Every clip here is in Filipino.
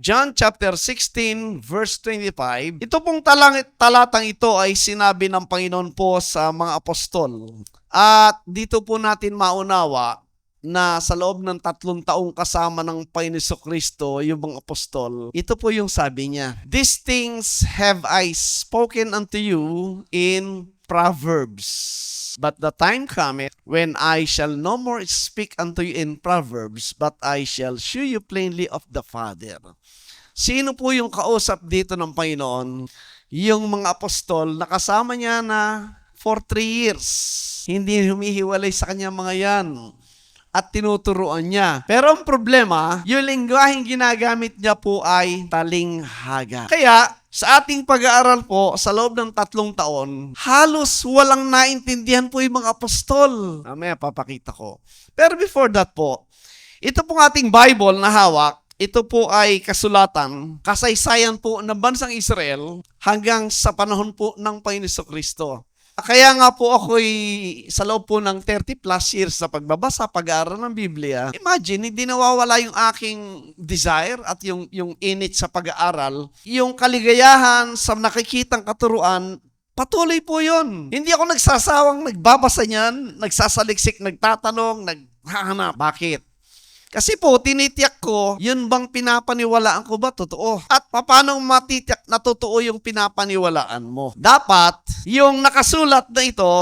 John chapter 16 verse 25. Ito pong talatang ito ay sinabi ng Panginoon po sa mga apostol. At dito po natin maunawa na sa loob ng 3 taong kasama ng Panginoon Kristo, yung mga apostol, ito po yung sabi niya, "These things have I spoken unto you in Proverbs. But the time cometh when I shall no more speak unto you in Proverbs, but I shall shew you plainly of the Father." Sino po yung kausap dito ng Panginoon? Yung mga apostol, nakasama niya na for 3 years. Hindi humihiwalay sa kanya mga yan. At tinuturuan niya. Pero ang problema, yung lingwaheng ginagamit niya po ay talinghaga. Kaya, sa ating pag-aaral po, sa loob ng 3 taon, halos walang naintindihan po yung mga apostol. Mamaya papakita ko. Pero before that po, ito pong ating Bible na hawak, ito po ay kasulatan, kasaysayan po ng bansang Israel hanggang sa panahon po ng Panginoon Kristo. Kaya nga po ako'y sa loob po ng 30 plus years sa pagbabasa, pag-aaral ng Biblia, imagine, hindi nawawala yung aking desire at yung init sa pag-aaral, yung kaligayahan sa nakikitang katuruan, patuloy po yun. Hindi ako nagsasawang nagbabasa niyan, nagsasaliksik, nagtatanong, naghahanap. Bakit? Kasi po, tinitiyak ko, yun bang pinapaniwalaan ko ba totoo? At paano matitiyak na totoo yung pinapaniwalaan mo? Dapat, yung nakasulat na ito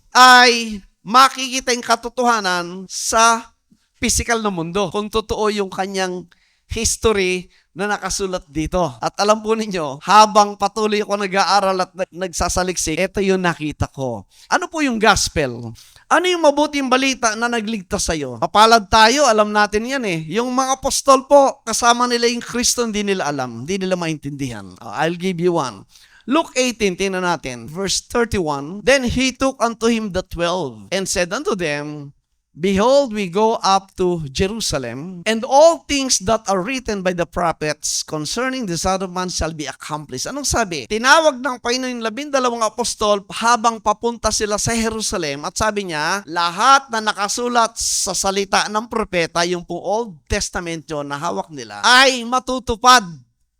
ay makikita yung katotohanan sa physical na mundo. Kung totoo yung kanyang history na nakasulat dito. At alam po ninyo, habang patuloy ako nag-aaral at nagsasaliksik, ito yung nakita ko. Ano po yung gospel? Ano yung mabuting balita na nagligtas sa'yo? Mapalad tayo, alam natin yan eh. Yung mga apostol po, kasama nila yung Kristo, hindi nila alam, hindi nila maintindihan. I'll give you one. Luke 18, tingnan natin, verse 31. Then he took unto him the 12, and said unto them, Behold, we go up to Jerusalem, and all things that are written by the prophets concerning the Son of Man shall be accomplished. Anong sabi? Tinawag ng Panginoon yung 12 apostol habang papunta sila sa Jerusalem, at sabi niya, lahat na nakasulat sa salita ng propeta, yung pong Old Testament yun na hawak nila, ay matutupad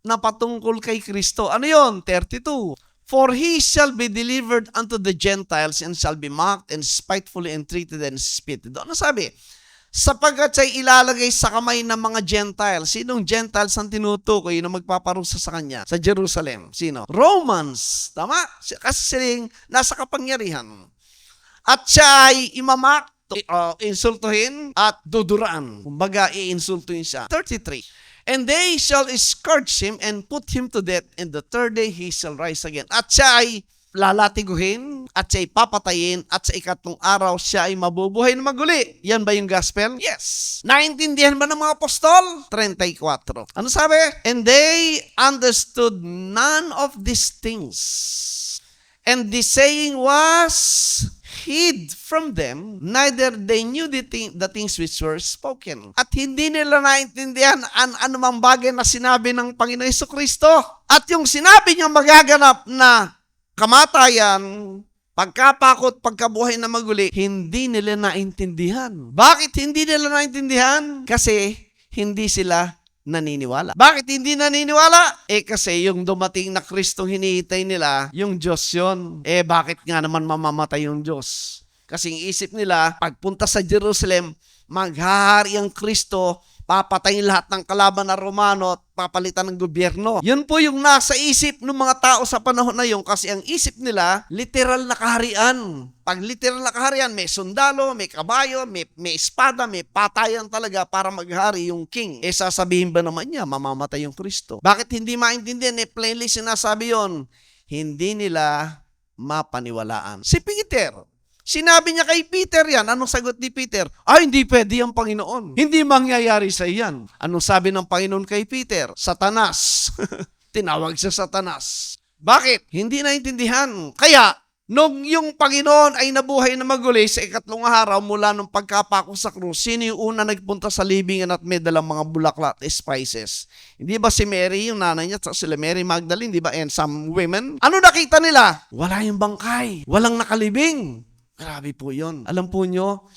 na patungkol kay Kristo. Ano yun? 32. For he shall be delivered unto the Gentiles and shall be mocked and spitefully entreated and spitted. Ano sabi? Sapagkat siya'y ilalagay sa kamay ng mga Gentiles. Sinong Gentiles ang tinutukoy na magpaparusa sa kanya? Sa Jerusalem. Sino? Romans. Tama? Kasi silang nasa kapangyarihan. At siya ay imamak, insultuhin at duduraan. Kumbaga, iinsultuhin siya. 33. And they shall scourge him and put him to death, and the 3rd day he shall rise again. At siya ay lalatiguhin, at siya ay papatayin, at sa 3 araw siya ay mabubuhay na maguli. Yan ba yung gospel? Yes. Naintindihan ba ng mga apostol? 34. Ano sabi? And they understood none of these things. And the saying was hid from them, neither they knew the things which were spoken. At hindi nila naintindihan ano mang bagay na sinabi ng Panginoon Jesucristo. At yung sinabi niya magaganap na kamatayan, pagkapakot, pagkabuhay na maguli, hindi nila naintindihan. Bakit hindi nila naintindihan? Kasi hindi sila naniniwala. Bakit hindi naniniwala? Kasi yung dumating na Kristong hinihintay nila, yung Diyos yun. Bakit nga naman mamamatay yung Diyos? Kasi ang isip nila, pagpunta sa Jerusalem, maghahari ang Kristo, papatayin lahat ng kalaban na Romano at papalitan ng gobyerno. Yun po yung nasa isip ng mga tao sa panahon na yun, kasi ang isip nila, literal na kaharian. Pag literal na kaharian, may sundalo, may kabayo, may espada, may patayan talaga para maghari yung king. Sasabihin ba naman niya, mamamatay yung Kristo? Bakit hindi maintindihan? Plainly sinasabi yon, hindi nila mapaniwalaan. Si Peter, sinabi niya kay Peter yan. Anong sagot ni Peter? Hindi pwede yung Panginoon. Hindi mangyayari sa iyan. Anong sabi ng Panginoon kay Peter? Satanas. Tinawag siya Satanas. Bakit? Hindi naintindihan. Kaya, nung yung Panginoon ay nabuhay na maguli sa 3 araw mula nung pagkapako sa krus, sino yung una nagpunta sa libingan at may dalang mga bulaklak at spices? Hindi ba si Mary, yung nanay niya, at sila Mary Magdalene, di ba? And some women. Ano nakita nila? Wala yung bangkay. Walang nakalibing. Grabe po yun. Alam po nyo,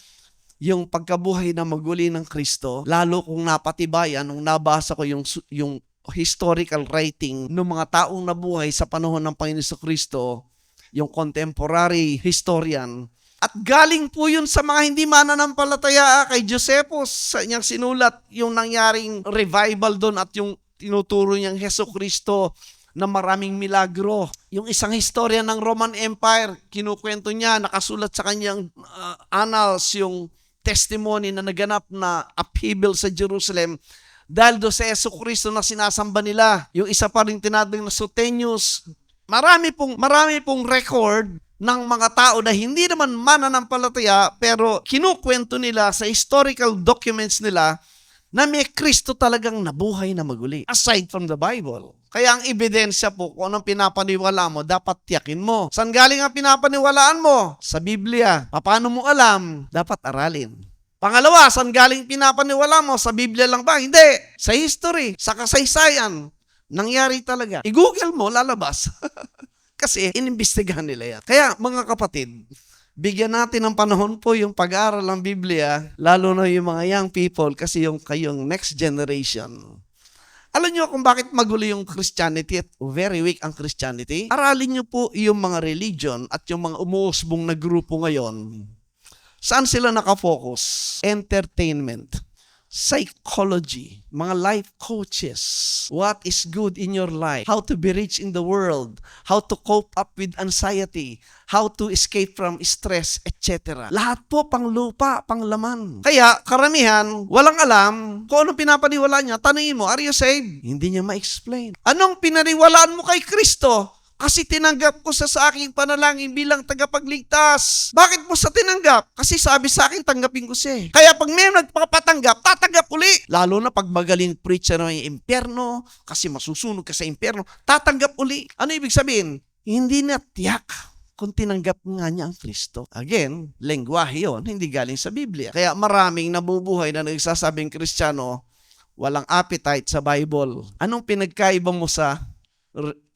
yung pagkabuhay na maguli ng Kristo, lalo kung napatibayan, nung nabasa ko yung historical writing ng mga taong nabuhay sa panahon ng Panginoon Jesucristo, yung contemporary historian. At galing po yun sa mga hindi mananampalataya kay Josephus sa niyang sinulat yung nangyaring revival doon at yung tinuturo niyang Jesucristo na maraming milagro. Yung isang historia ng Roman Empire, kinukwento niya, nakasulat sa kanyang annals yung testimony na naganap na upheaval sa Jerusalem dahil do sa Jesucristo na sinasamba nila. Yung isa pa rin tinatawag na Suetonius. Marami pong record ng mga tao na hindi naman mananampalataya pero kinukwento nila sa historical documents nila na may Kristo talagang nabuhay na maguli, aside from the Bible. Kaya ang ebidensya po, kung anong pinapaniwala mo, dapat tiyakin mo. Saan galing ang pinapaniwalaan mo? Sa Biblia. Paano mo alam? Dapat aralin. Pangalawa, saan galing pinapaniwala mo? Sa Biblia lang ba? Hindi. Sa history, sa kasaysayan. Nangyari talaga. I-google mo, lalabas. Kasi inimbestigahan nila yan. Kaya mga kapatid, bigyan natin ng panahon po yung pag-aaral ng Biblia, lalo na yung mga young people kasi yung kayong next generation. Alam niyo kung bakit magulo yung Christianity at very weak ang Christianity? Aralin niyo po yung mga religion at yung mga umuusbong na grupo ngayon. Saan sila nakafocus? Entertainment, psychology, mga life coaches, what is good in your life, how to be rich in the world, how to cope up with anxiety, how to escape from stress, etc. Lahat po pang lupa, pang laman. Kaya karamihan, walang alam kung anong pinapaniwala niya. Tanungin mo, are you saved? Hindi niya ma-explain. Anong pinaniwalaan mo kay Kristo? Kasi tinanggap ko sa aking panalangin bilang tagapagligtas. Bakit mo sa tinanggap? Kasi sabi sa akin, tanggapin ko siya. Kaya pag may nagpapatanggap, tatanggap uli. Lalo na pag magaling preacher ng impyerno, kasi masusunog ka sa impyerno, tatanggap uli. Ano ibig sabihin? Hindi na tiyak kung tinanggap nga niya ang Kristo. Again, lengguwahe yun, hindi galing sa Biblia. Kaya maraming nabubuhay na nagsasabing Kristiyano, walang appetite sa Bible. Anong pinagkaiba mo sa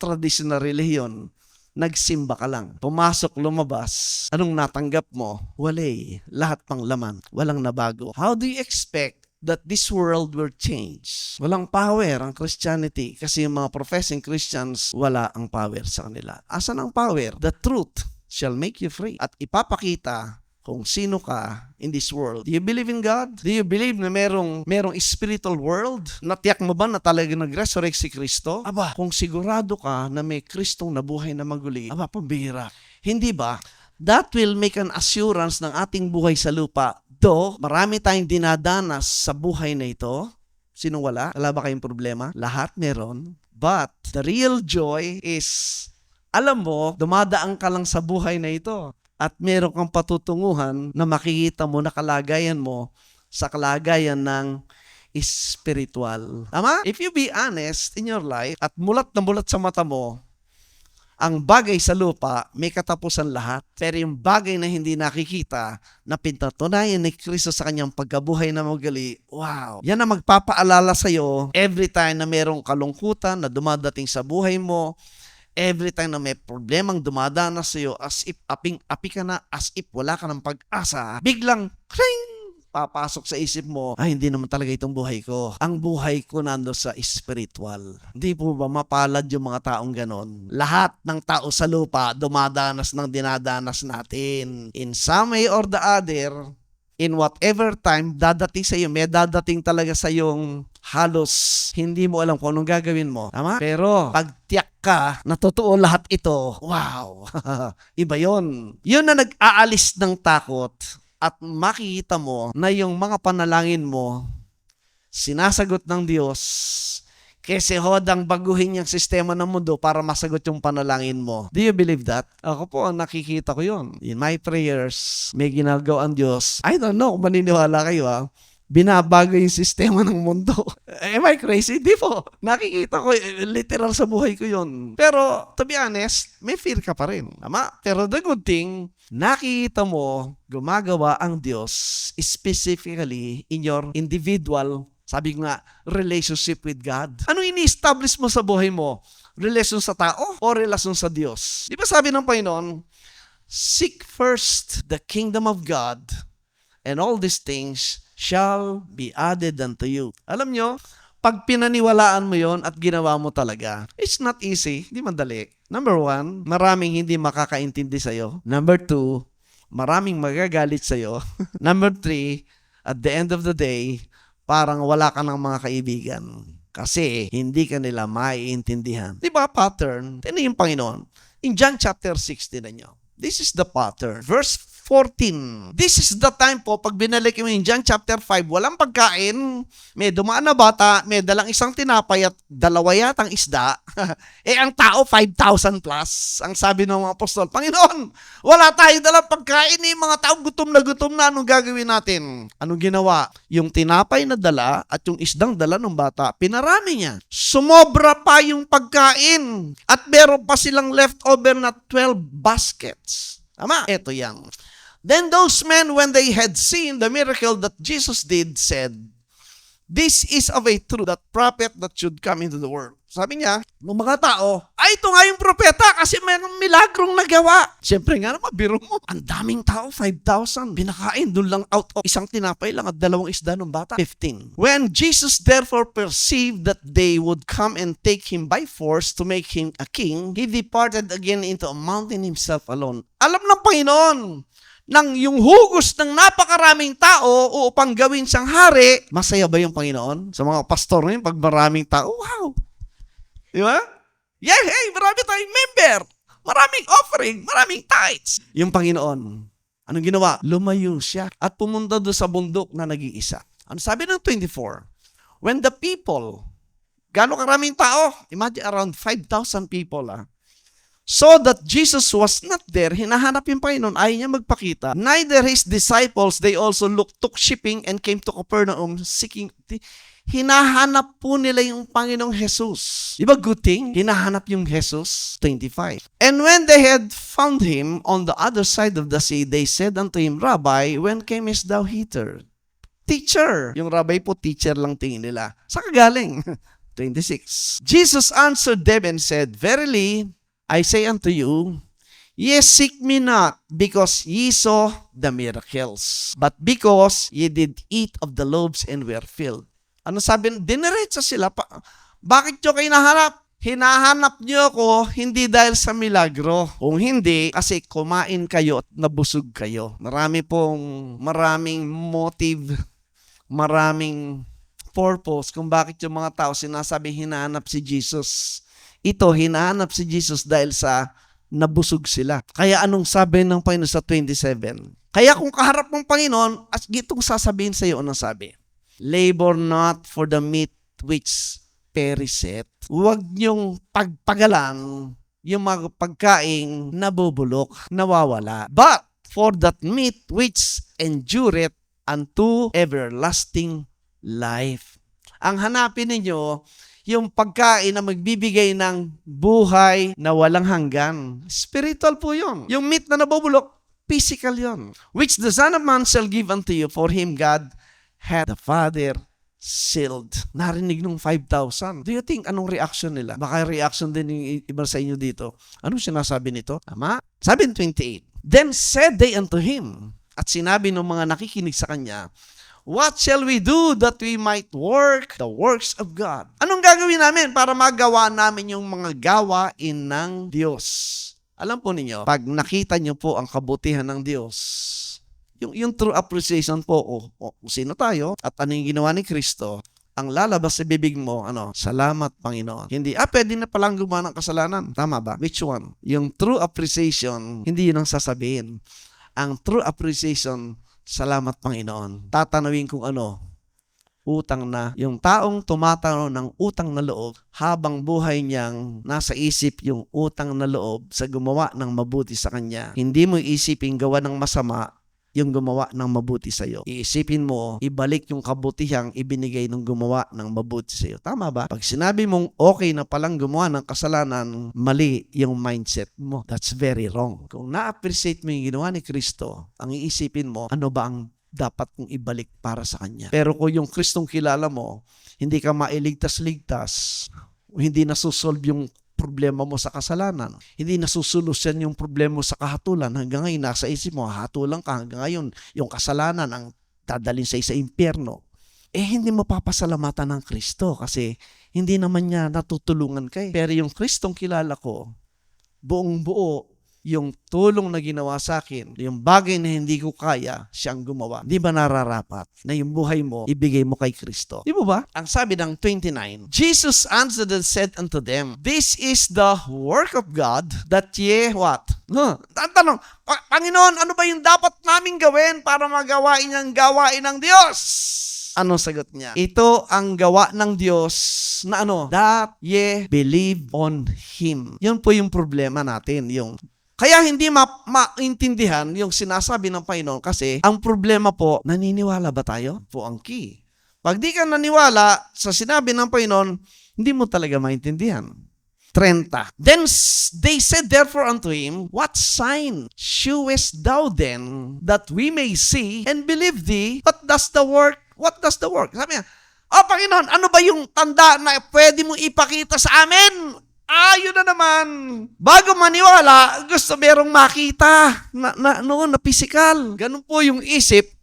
traditional relihiyon? Nagsimba ka lang. Pumasok, lumabas. Anong natanggap mo? Walay. Lahat pang laman. Walang nabago. How do you expect that this world will change? Walang power ang Christianity kasi yung mga professing Christians, wala ang power sa kanila. Asan ang power? The truth shall make you free. At ipapakita kung sino ka in this world. Do you believe in God? Do you believe na merong spiritual world? Natiyak mo ba na talagang nag-resurrect si Kristo? Aba, kung sigurado ka na may Kristong nabuhay na maguli, aba, pambihira. Hindi ba? That will make an assurance ng ating buhay sa lupa. Though, marami tayong dinadanas sa buhay na ito. Sino wala? Wala ba kayong problema? Lahat meron. But, the real joy is, alam mo, dumadaan ka lang sa buhay na ito. At meron kang patutunguhan na makikita mo na kalagayan mo sa kalagayan ng spiritual. Tama? If you be honest in your life at mulat na mulat sa mata mo, ang bagay sa lupa may katapusan lahat. Pero yung bagay na hindi nakikita, na pinatunayan ni Kristo sa kanyang pagkabuhay na magali, wow! Yan ang magpapaalala sa'yo every time na merong kalungkutan na dumadating sa buhay mo, every time na may problemang dumadanas sa'yo, as if aping-api ka na, as if wala ka ng pag-asa, biglang, kring! Papasok sa isip mo, ay hindi naman talaga itong buhay ko. Ang buhay ko nando sa spiritual. Hindi po ba mapalad yung mga taong ganon? Lahat ng tao sa lupa dumadanas ng dinadanas natin. In some way or the other, in whatever time, dadating sa iyo, may dadating talaga sa iyong halos hindi mo alam kung anong gagawin mo. Tama? Pero pag tiyak ka na totoo lahat ito, wow! Iba yon. Yun na nag-aalis ng takot at makikita mo na yung mga panalangin mo sinasagot ng Diyos kasi hodang baguhin yung sistema ng mundo para masagot yung panalangin mo. Do you believe that? Ako po, nakikita ko yun. In my prayers, may ginagawa ang Diyos. I don't know kung maniniwala kayo binabago yung sistema ng mundo. Am I crazy? Di po. Nakikita ko, literal sa buhay ko yun. Pero, to be honest, may fear ka pa rin. Tama? Pero the good thing, nakikita mo, gumagawa ang Diyos specifically in your individual, sabi nga, relationship with God. Ano ini-establish mo sa buhay mo? Relasyon sa tao o relasyon sa Diyos? Di ba sabi ng Panginoon, seek first the kingdom of God and all these things shall be added unto you. Alam nyo, Pag pinaniwalaan mo yon at ginawa mo talaga, it's not easy. Hindi madali. Number 1, maraming hindi makakaintindi sa'yo. Number 2, maraming magagalit sa'yo. Number 3, at the end of the day, parang wala ka ng mga kaibigan. Kasi hindi ka nila maiintindihan. Di ba pattern? Ito yung Panginoon. In John chapter 16 na nyo. This is the pattern. Verse 14. This is the time po, pag binalik mo yung John chapter 5, walang pagkain, may dumaan na bata, may dalang isang tinapay at 2 yatang isda. Ang tao, 5,000 plus. Ang sabi ng mga apostol, Panginoon, wala tayo dalang pagkain, mga tao gutom na, anong gagawin natin? Anong ginawa? Yung tinapay na dala at yung isdang dala ng bata, pinarami niya. Sumobra pa yung pagkain at meron pa silang leftover na 12 baskets. Tama? Ito yan. Then those men, when they had seen the miracle that Jesus did, said, "This is of a true that prophet that should come into the world." Sabi niya, ng mga tao, ito nga yung propeta kasi mayroong milagrong nagawa. Siyempre nga naman, biro mo, ang daming tao, 5,000. Binakain, doon lang out of isang tinapay lang at 2 isda ng bata, 15. When Jesus therefore perceived that they would come and take him by force to make him a king, he departed again into a mountain himself alone. Alam ng Panginoon, nang yung hugos ng napakaraming tao upang gawin siyang hari, masaya ba yung Panginoon? Sa mga pastor ngayon, pag maraming tao, wow! Di ba? Yeah, hey, marami tayong member, maraming offering, maraming tithes. Yung Panginoon, anong ginawa? Lumayo siya at pumunta doon sa bundok na nag-iisa. Ano sabi ng 24? When the people, gano'ng karaming tao? Imagine around 5,000 people, so that Jesus was not there, hinahanap yung Panginoon, ayaw niya magpakita. Neither his disciples, they also took shipping and came to Capernaum seeking. Hinahanap po nila yung Panginoong Jesus. Di ba good thing? Hinahanap yung Jesus. 25. And when they had found him on the other side of the sea, they said unto him, Rabbi, when camest thou hither? Teacher. Yung rabbi po, teacher lang tingin nila. Saan ka galing? 26. Jesus answered them and said, Verily, I say unto you, ye seek me not because ye saw the miracles, but because ye did eat of the loaves and were filled. Ano sabi? Diniretso sila. Bakit nyo kayo nahanap? Hinahanap nyo ako hindi dahil sa milagro. Kung hindi, kasi kumain kayo at nabusog kayo. Maraming motive, maraming purpose kung bakit yung mga tao sinasabing hinahanap si Jesus. Ito, hinahanap si Jesus dahil sa nabusog sila. Kaya anong sabi ng Panginoon sa 27? Kaya kung kaharap ng Panginoon, at gitong sasabihin sa iyo, anong sabi? Labor not for the meat which perisheth. Huwag niyong pagpagalan yung mga pagkaing nabubulok, nawawala. But for that meat which endureth unto everlasting life. Ang hanapin ninyo, yung pagkain na magbibigay ng buhay na walang hanggan. Spiritual po yun. Yung meat na nabubulok, physical yun. Which the Son of Man shall give unto you, for him God hath the Father sealed. Narinig nung 5,000. Do you think anong reaction nila? Baka reaction din yung iba sa inyo dito. Anong sinasabi nito? Tama? Sabi ng 28. Then said they unto him, at sinabi ng mga nakikinig sa kanya, What shall we do that we might work the works of God? Anong gagawin namin para magawa namin yung mga gawain ng Diyos? Alam po ninyo, pag nakita nyo po ang kabutihan ng Diyos, yung true appreciation po, kung sino tayo at ano yung ginawa ni Kristo, ang lalabas sa bibig mo, salamat Panginoon. Hindi, pwede na palang gumawa ng kasalanan. Tama ba? Which one? Yung true appreciation, hindi yun ang sasabihin. Ang true appreciation, salamat Panginoon. Tatanawin kung utang na. Yung taong tumatanaw ng utang na loob, habang buhay niyang nasa isip yung utang na loob sa gumawa ng mabuti sa kanya. Hindi mo isipin gawa ng masama yung gumawa ng mabuti sa'yo. Iisipin mo, ibalik yung kabutihang ibinigay ng gumawa ng mabuti sa'yo. Tama ba? Pag sinabi mong okay na palang gumawa ng kasalanan, mali yung mindset mo. That's very wrong. Kung na-appreciate mo yung ginawa ni Kristo, ang iisipin mo, ano ba ang dapat kong ibalik para sa Kanya? Pero kung yung Kristong kilala mo, hindi ka mailigtas-ligtas, hindi nasusolve yung problema mo sa kasalanan. Hindi nasusolusyon yung problema mo sa kahatulan. Hanggang ngayon, nasa isip mo, hatulan ka. Hanggang ngayon, yung kasalanan ang dadalhin sa impyerno. hindi mo papasalamatan ng Kristo kasi hindi naman niya natutulungan kayo. Pero yung Kristong kilala ko, buong buo, yung tulong na ginawa sa akin, yung bagay na hindi ko kaya, siyang gumawa. Di ba nararapat na yung buhay mo, ibigay mo kay Kristo? Di ba? Ang sabi ng 29, Jesus answered and said unto them, This is the work of God, that ye what? Ang tanong, Panginoon, ano ba yung dapat naming gawin para magawain ang gawain ng Diyos? Ano sagot niya? Ito ang gawa ng Diyos na that ye believe on Him. Yun po yung problema natin, kaya hindi maintindihan yung sinasabi ng Panginoon kasi ang problema po, naniniwala ba tayo? Po ang key. Pag di ka naniwala sa sinabi ng Panginoon, hindi mo talaga maintindihan. 30. Then they said therefore unto him, What sign shewest thou then that we may see and believe thee? What does the work? Sabi niya, Panginoon, ano ba yung tanda na pwede mo ipakita sa amin? Yun na naman. Bago maniwala, gusto merong makita na physical. Ganun po yung isip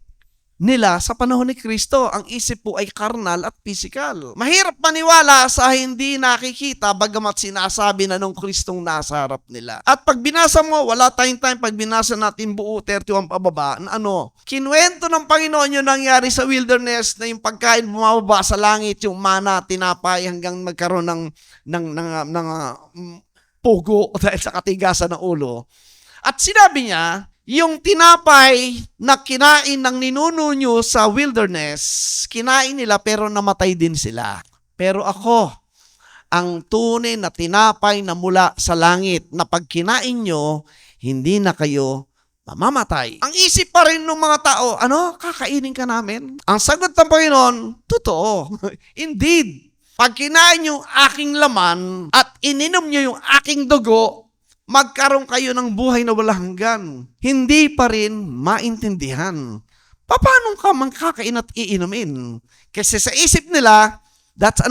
nila sa panahon ni Kristo. Ang isip po ay karnal at physical. Mahirap maniwala sa hindi nakikita bagamat sinasabi na nung Kristong nasa harap nila. At pag binasa mo, wala tayong time pag binasa natin buo 31 pababa, kinuwento ng Panginoon yung nangyari sa wilderness na yung pagkain bumababa sa langit, yung mana, tinapay hanggang magkaroon ng pugo dahil sa katigasan ng ulo. At sinabi niya, yung tinapay na kinain ng ninuno nyo sa wilderness, kinain nila pero namatay din sila. Pero ako, ang tunay na tinapay na mula sa langit na pag kinain nyo, hindi na kayo mamamatay. Ang isip pa rin ng mga tao, kakainin ka namin? Ang sagot ng Panginoon, totoo. Indeed, pag kinain nyo aking laman at ininom nyo yung aking dugo, magkaroon kayo ng buhay na walang hanggan. Hindi pa rin maintindihan. Paano ka magkakain at iinumin? Kasi sa isip nila, that's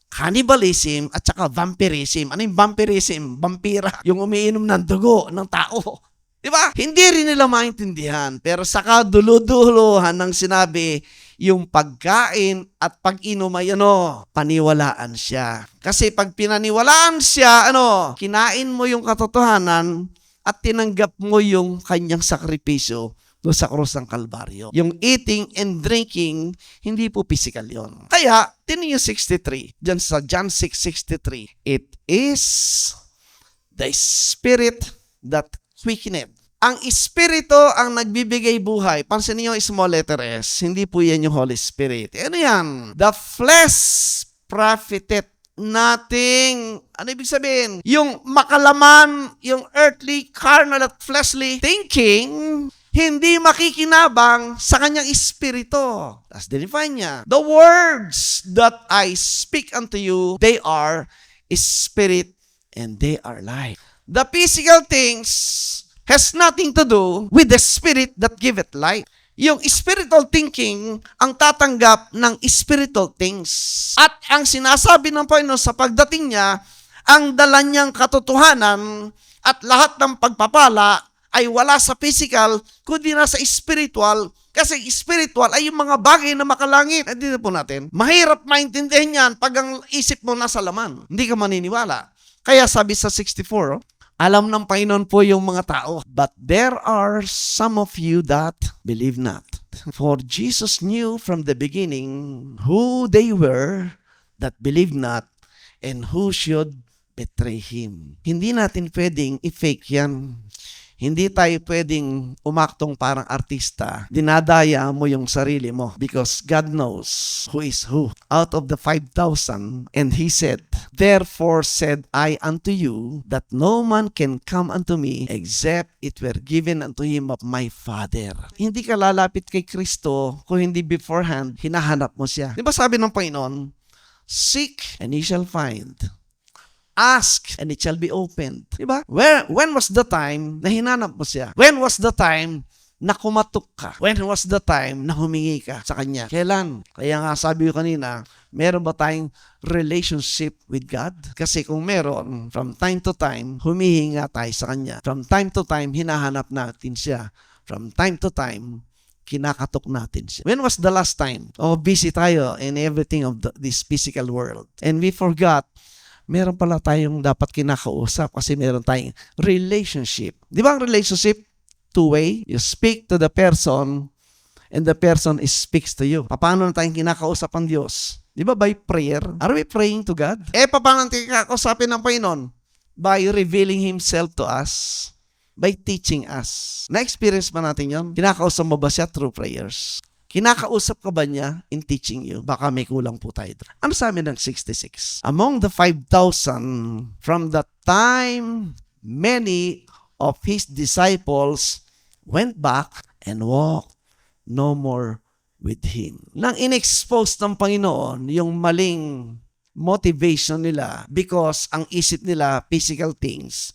cannibalism at saka vampirism. Ano yung vampirism? Vampira. Yung umiinom ng dugo ng tao. Diba? Hindi rin nila maintindihan. Pero sa kaduluduluhan ng sinabi, yung pagkain at pag-inom ay paniwalaan siya. Kasi pag pinaniwalaan siya, kinain mo yung katotohanan at tinanggap mo yung kanyang sakripisyo doon sa krus ng Kalbaryo. Yung eating and drinking, hindi po physical yon. Kaya, tinin yung 63, dyan sa John 6:63, It is the Spirit that quickeneth. Ang Espiritu ang nagbibigay buhay. Pansin niyo yung small letter S. Hindi po yan yung Holy Spirit. Ano yan? The flesh profiteth nothing. Ano ibig sabihin? Yung makalaman, yung earthly, carnal at fleshly thinking, hindi makikinabang sa kanyang Espiritu. That's the define niya. The words that I speak unto you, they are Spirit and they are life. The physical things has nothing to do with the Spirit that giveth life. Yung spiritual thinking ang tatanggap ng spiritual things. At ang sinasabi ng Panginoon sa pagdating niya, ang dala niyang katotohanan at lahat ng pagpapala ay wala sa physical, kundi nasa spiritual. Kasi spiritual ay yung mga bagay na makalangit. Dito po natin, mahirap maintindihan yan pag ang isip mo nasa laman. Hindi ka maniniwala. Kaya sabi sa 64, alam ng Panginoon po yung mga tao. But there are some of you that believe not. For Jesus knew from the beginning who they were that believed not and who should betray Him. Hindi natin pwedeng i-fake yan. Hindi tayo pwedeng umaktong parang artista. Dinadaya mo yung sarili mo because God knows who is who. Out of the 5,000, and He said, Therefore said I unto you, that no man can come unto me except it were given unto him of my Father. Hindi ka lalapit kay Kristo kung hindi beforehand, hinahanap mo siya. Di ba sabi ng Panginoon, Seek and ye shall find. Ask, and it shall be opened. Diba? When was the time na hinanap mo siya? When was the time na kumatok ka? When was the time na humingi ka sa Kanya? Kailan? Kaya nga sabi ko kanina, meron ba tayong relationship with God? Kasi kung meron, from time to time, humihinga tayo sa Kanya. From time to time, hinahanap natin siya. From time to time, kinakatok natin siya. When was the last time? Busy tayo in everything of this physical world. And we forgot, meron pala tayong dapat kinakausap kasi meron tayong relationship. Di ba ang relationship? Two-way. You speak to the person and the person speaks to you. Paano na tayong kinakausap ang Diyos? Di ba by prayer? Are we praying to God? Paano natin kinakausapin ng Panginoon? By revealing Himself to us. By teaching us. Na-experience ba natin yun? Kinakausap mo ba siya through prayers? Kinakausap ka ba niya in teaching you? Baka may kulang po tayo. Ano sa amin ng 66? Among the 5,000, from the time many of His disciples went back and walked no more with Him. Nang in-expose ng Panginoon yung maling motivation nila because ang isip nila physical things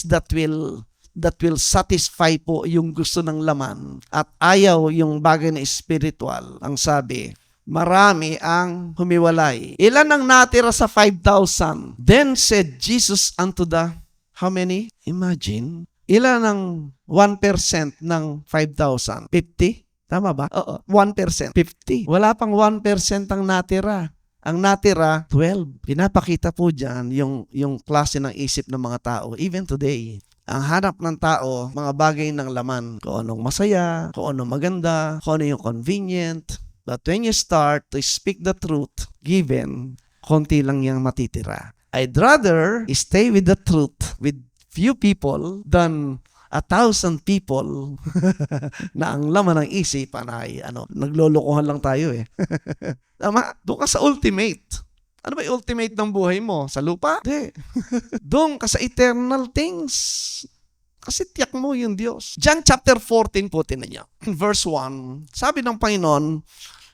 that will satisfy po yung gusto ng laman at ayaw yung bagay na spiritual. Ang sabi, marami ang humiwalay. Ilan ang natira sa 5,000? Then said Jesus unto the, how many? Imagine, ilan ang 1% ng 5,000? 50? Tama ba? Oo, 1%. 50. Wala pang 1% ang natira. Ang natira, 12. Pinapakita po dyan yung klase ng isip ng mga tao, even today. Ang hanap ng tao, mga bagay ng laman. Kung anong masaya, kung anong maganda, kung ano yung convenient. But when you start to speak the truth, given, konti lang yung matitira. I'd rather stay with the truth with few people than 1,000 people na ang laman ng isipan ay naglolokohan lang tayo eh. Tama, doon ka sa ultimate. Ano ba yung ultimate ng buhay mo? Sa lupa? Hindi. Doon ka sa eternal things. Kasi tiyak mo yung Diyos. John chapter 14 po, tinan niyo. Verse 1, sabi ng Panginoon,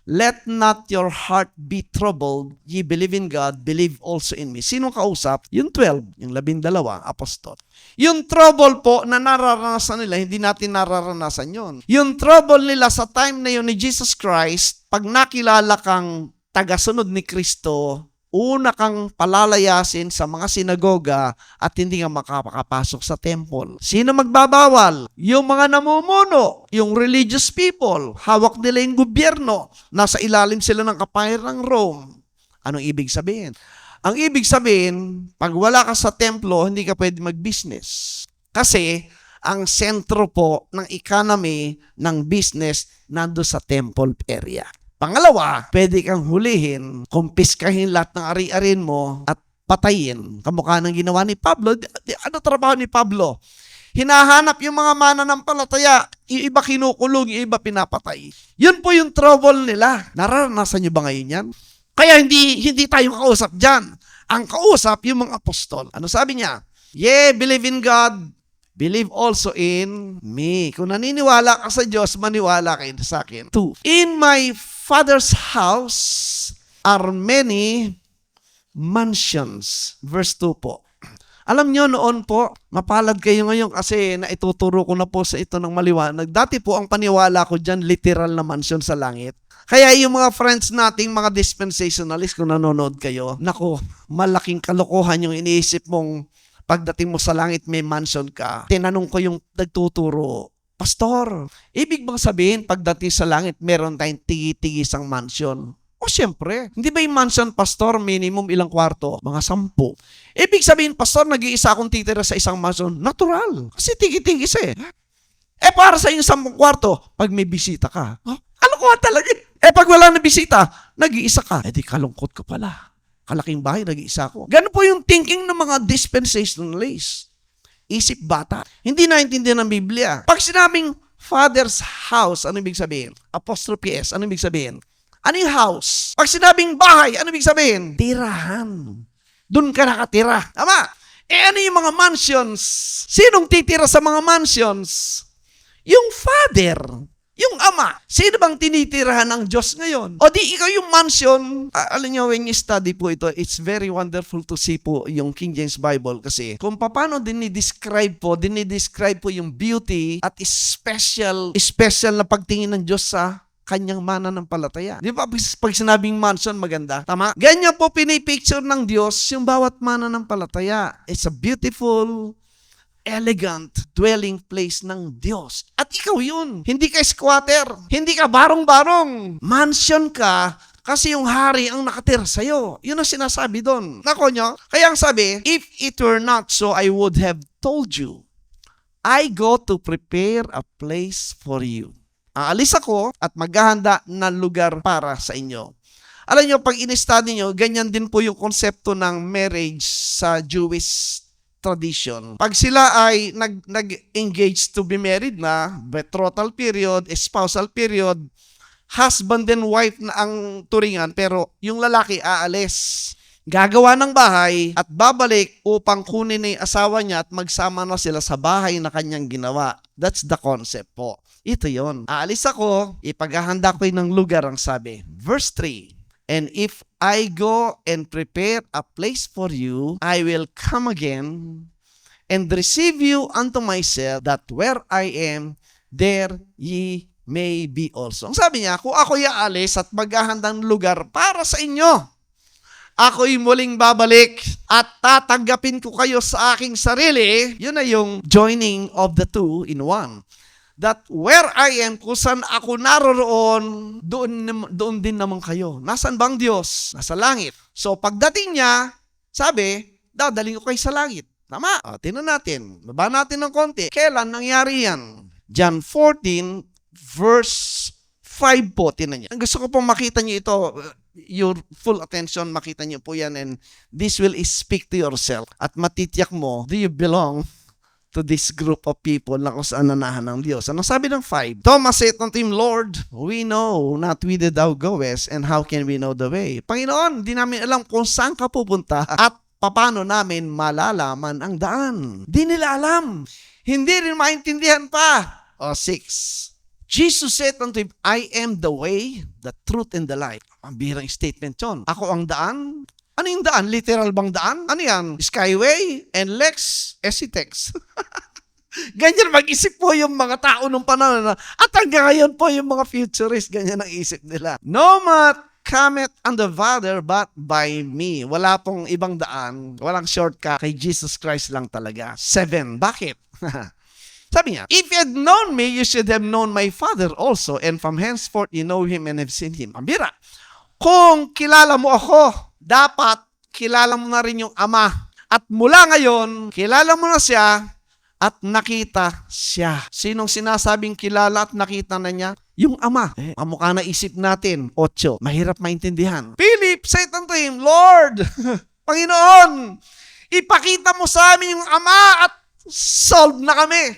let not your heart be troubled. Ye believe in God, believe also in me. Sinong kausap? Yung 12, yung 12 apostol. Yung trouble po na nararanasan nila, hindi natin nararanasan yun. Yung trouble nila sa time na yun ni Jesus Christ, pag nakilala kang tagasunod ni Kristo, una kang palalayasin sa mga sinagoga at hindi ka makapasok sa temple. Sino magbabawal? Yung mga namumuno, yung religious people, hawak nila yung gobyerno, nasa ilalim sila ng kapayapaan ng Rome. Anong ibig sabihin? Ang ibig sabihin, pag wala ka sa templo, hindi ka pwede mag-business. Kasi, ang sentro po ng economy ng business nando sa temple area. Pangalawa, pwede kang hulihin, kumpiskahin lahat ng ari-arin mo at patayin. Kamukha ng ginawa ni Pablo. Ano trabaho ni Pablo? Hinahanap yung mga mananampalataya. Yung iba kinukulong, yung iba pinapatay. Yun po yung trouble nila. Nararanasan nyo ba ngayon yan? Kaya hindi tayo kausap dyan. Ang kausap, yung mga apostol. Ano sabi niya? Believe in God. Believe also in me. Kung naniniwala ka sa Diyos, maniwala kayo sa akin. 2. In my Father's house are many mansions. Verse 2 po. Alam nyo noon po, mapalad kayo ngayon kasi naituturo ko na po sa ito ng maliwanag. Dati po ang paniwala ko dyan, literal na mansion sa langit. Kaya yung mga friends nating, mga dispensationalists, kung nanonood kayo, naku, malaking kalokohan yung iniisip mong pagdating mo sa langit, may mansion ka. Tinanong ko yung nagtuturo, Pastor, ibig bang sabihin, pagdating sa langit, meron tayong tigi-tigisang mansion? O siyempre, hindi ba yung mansion, Pastor, minimum ilang kwarto? Mga 10. Ibig sabihin, Pastor, nag-iisa akong titira sa isang mansion? Natural. Kasi tigi-tigis eh. Para sa yung 10 kwarto, pag may bisita ka, kalokohan talaga. Pag wala na bisita, nag-iisa ka. Di kalungkot ka pala. Kalaking bahay, nag-iisa ko. Ganun po yung thinking ng mga dispensationalists. Isip bata. Hindi naintindihan ng Biblia. Pag sinabing Father's house, ano ibig sabihin? Apostrophe S, ano ibig sabihin? Ano yung house? Pag sinabing bahay, ano ibig sabihin? Tirahan. Doon ka nakatira. Tama? Ano yung mga mansions? Sinong titira sa mga mansions? Yung Father. Yung Ama. Sino bang tinitirahan ng Diyos ngayon? O di ikaw yung mansion. Alam nyo, when you study po ito, it's very wonderful to see po yung King James Bible kasi kung paano dinidescribe po yung beauty at special na pagtingin ng Diyos sa kanyang mananampalataya. Di ba? Pag sinabing mansion, maganda. Tama? Ganyan po pinipicture ng Diyos yung bawat mananampalataya. It's a beautiful elegant dwelling place ng Diyos. At ikaw yun. Hindi ka squatter. Hindi ka barong-barong. Mansion ka kasi yung hari ang nakatira sa'yo. Yun ang sinasabi doon. Nako nyo? Kaya ang sabi, if it were not so, I would have told you. I go to prepare a place for you. Aalis ako at maghahanda ng lugar para sa inyo. Alam nyo, pag in-study nyo, ganyan din po yung konsepto ng marriage sa Jewish tradition. Pag sila ay nag-engage to be married na, betrothal period, spousal period, husband and wife na ang turingan, pero yung lalaki aalis. Gagawa ng bahay at babalik upang kunin na yung asawa niya at magsama na sila sa bahay na kanyang ginawa. That's the concept po. Ito yon. Aalis ako, ipaghahanda ko ng lugar ang sabi. Verse 3. And if I go and prepare a place for you, I will come again and receive you unto myself, that where I am, there ye may be also. Ang sabi niya, kung ako aalis at maghahandang lugar para sa inyo, ako'y muling babalik at tatanggapin ko kayo sa aking sarili. Yun na yung joining of the two in one. That where I am, kung saan ako naroroon, doon din naman kayo. Nasaan bang Diyos? Nasa langit. So pagdating niya, sabi, dadaling ko kayo sa langit. Tama? Tingnan natin. Baba natin ng konti. Kailan nangyari yan? John 14, verse 5 po. Tingnan niyo. Gusto ko pong makita niyo ito. Your full attention, makita niyo po yan, and this will speak to yourself. At matitiyak mo, do you belong to this group of people na kung saan nanahan ng Diyos? Ano sabi ng 5? Thomas said unto him, Lord, we know not whither thou goest, and how can we know the way? Panginoon, di namin alam kung saan ka pupunta at paano namin malalaman ang daan. Di nila alam. Hindi rin maintindihan pa. 6. Jesus said unto him, I am the way, the truth, and the life. Ang birang statement yun. Ako ang daan. Ano yung daan? Literal bang daan? Ano yan? Skyway and Lex Esitex. Ganyan mag-isip po yung mga tao nung panahon na, at hanggang ngayon po yung mga futurist, ganyan ang isip nila. No man cometh unto the Father but by me. Wala pong ibang daan, walang shortcut, kay Jesus Christ lang talaga. 7. Bakit? Sabi niya, if you had known me, you should have known my Father also, and from henceforth you know him and have seen him. Pambira. Kung kilala mo ako, dapat kilala mo na rin yung Ama. At mula ngayon, kilala mo na siya at nakita siya. Sinong sinasabing kilala at nakita na niya? Yung Ama. Mamukha na isip natin. 8. Mahirap maintindihan. Philip said unto him, Lord, Panginoon, ipakita mo sa amin yung Ama at solve na kami.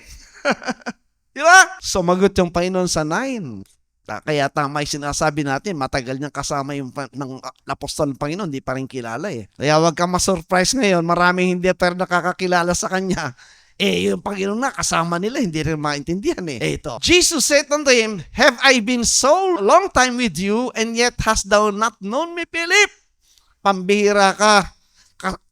Di ba? Sumagot yung Panginoon sa 9. Kaya tama yung sinasabi natin, matagal niyang kasama yung ng apostol ng Panginoon, hindi pa rin kilala eh. Kaya wag ka ma-surprise ngayon, maraming hindi pa rin nakakakilala sa Kanya. Yung Panginoon na, kasama nila, hindi rin maintindihan eh. Ito. Jesus said unto him, have I been so long time with you, and yet hast thou not known me, Philip? Pambihira ka.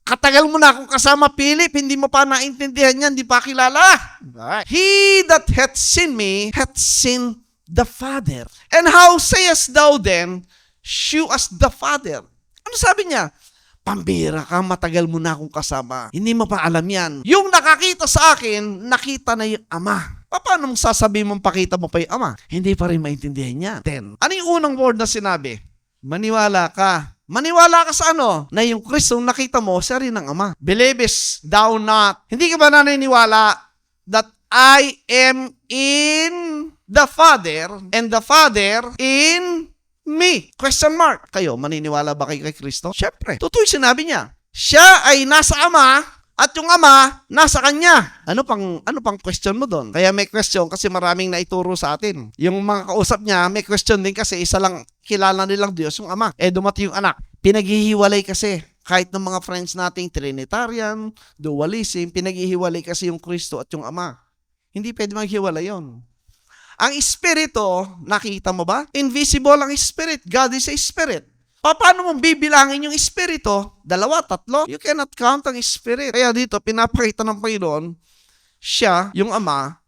Katagal mo na akong kasama, Philip, hindi mo pa naintindihan yan, hindi pa kilala. Right. He that hath seen me, hath seen the Father. And how sayest thou then, shew us the Father? Ano sabi niya? Pambira ka, matagal mo na akong kasama. Hindi mo pa alam yan. Yung nakakita sa akin, nakita na yung Ama. Paano mong sasabihin mong pakita mo pa yung Ama? Hindi pa rin maintindihan yan. 10. Ano yung unang word na sinabi? Maniwala ka. Maniwala ka sa ano? Na yung Kristong nakita mo, siya rin ang Ama. Believest thou not? Hindi ka ba naniniwala that I am in the Father and the Father in me? Question mark. Kayo, maniniwala ba kayo kay Kristo? Siyempre. Totoo yung sinabi niya. Siya ay nasa Ama at yung Ama nasa Kanya. Ano pang question mo doon? Kaya may question kasi maraming naituro sa atin. Yung mga kausap niya, may question din kasi isa lang kilala nilang Diyos, yung Ama. Dumating yung anak. Pinaghihiwalay kasi. Kahit ng mga friends nating Trinitarian, dualism, pinaghihiwalay kasi yung Kristo at yung Ama. Hindi pwede maghiwalay yun. Ang Espiritu, nakita mo ba? Invisible ang Spirit. God is a Spirit. Paano mong bibilangin yung Espiritu? 2, 3. You cannot count ang Spirit. Kaya dito, pinapakita ng Panginoon, siya, yung Ama,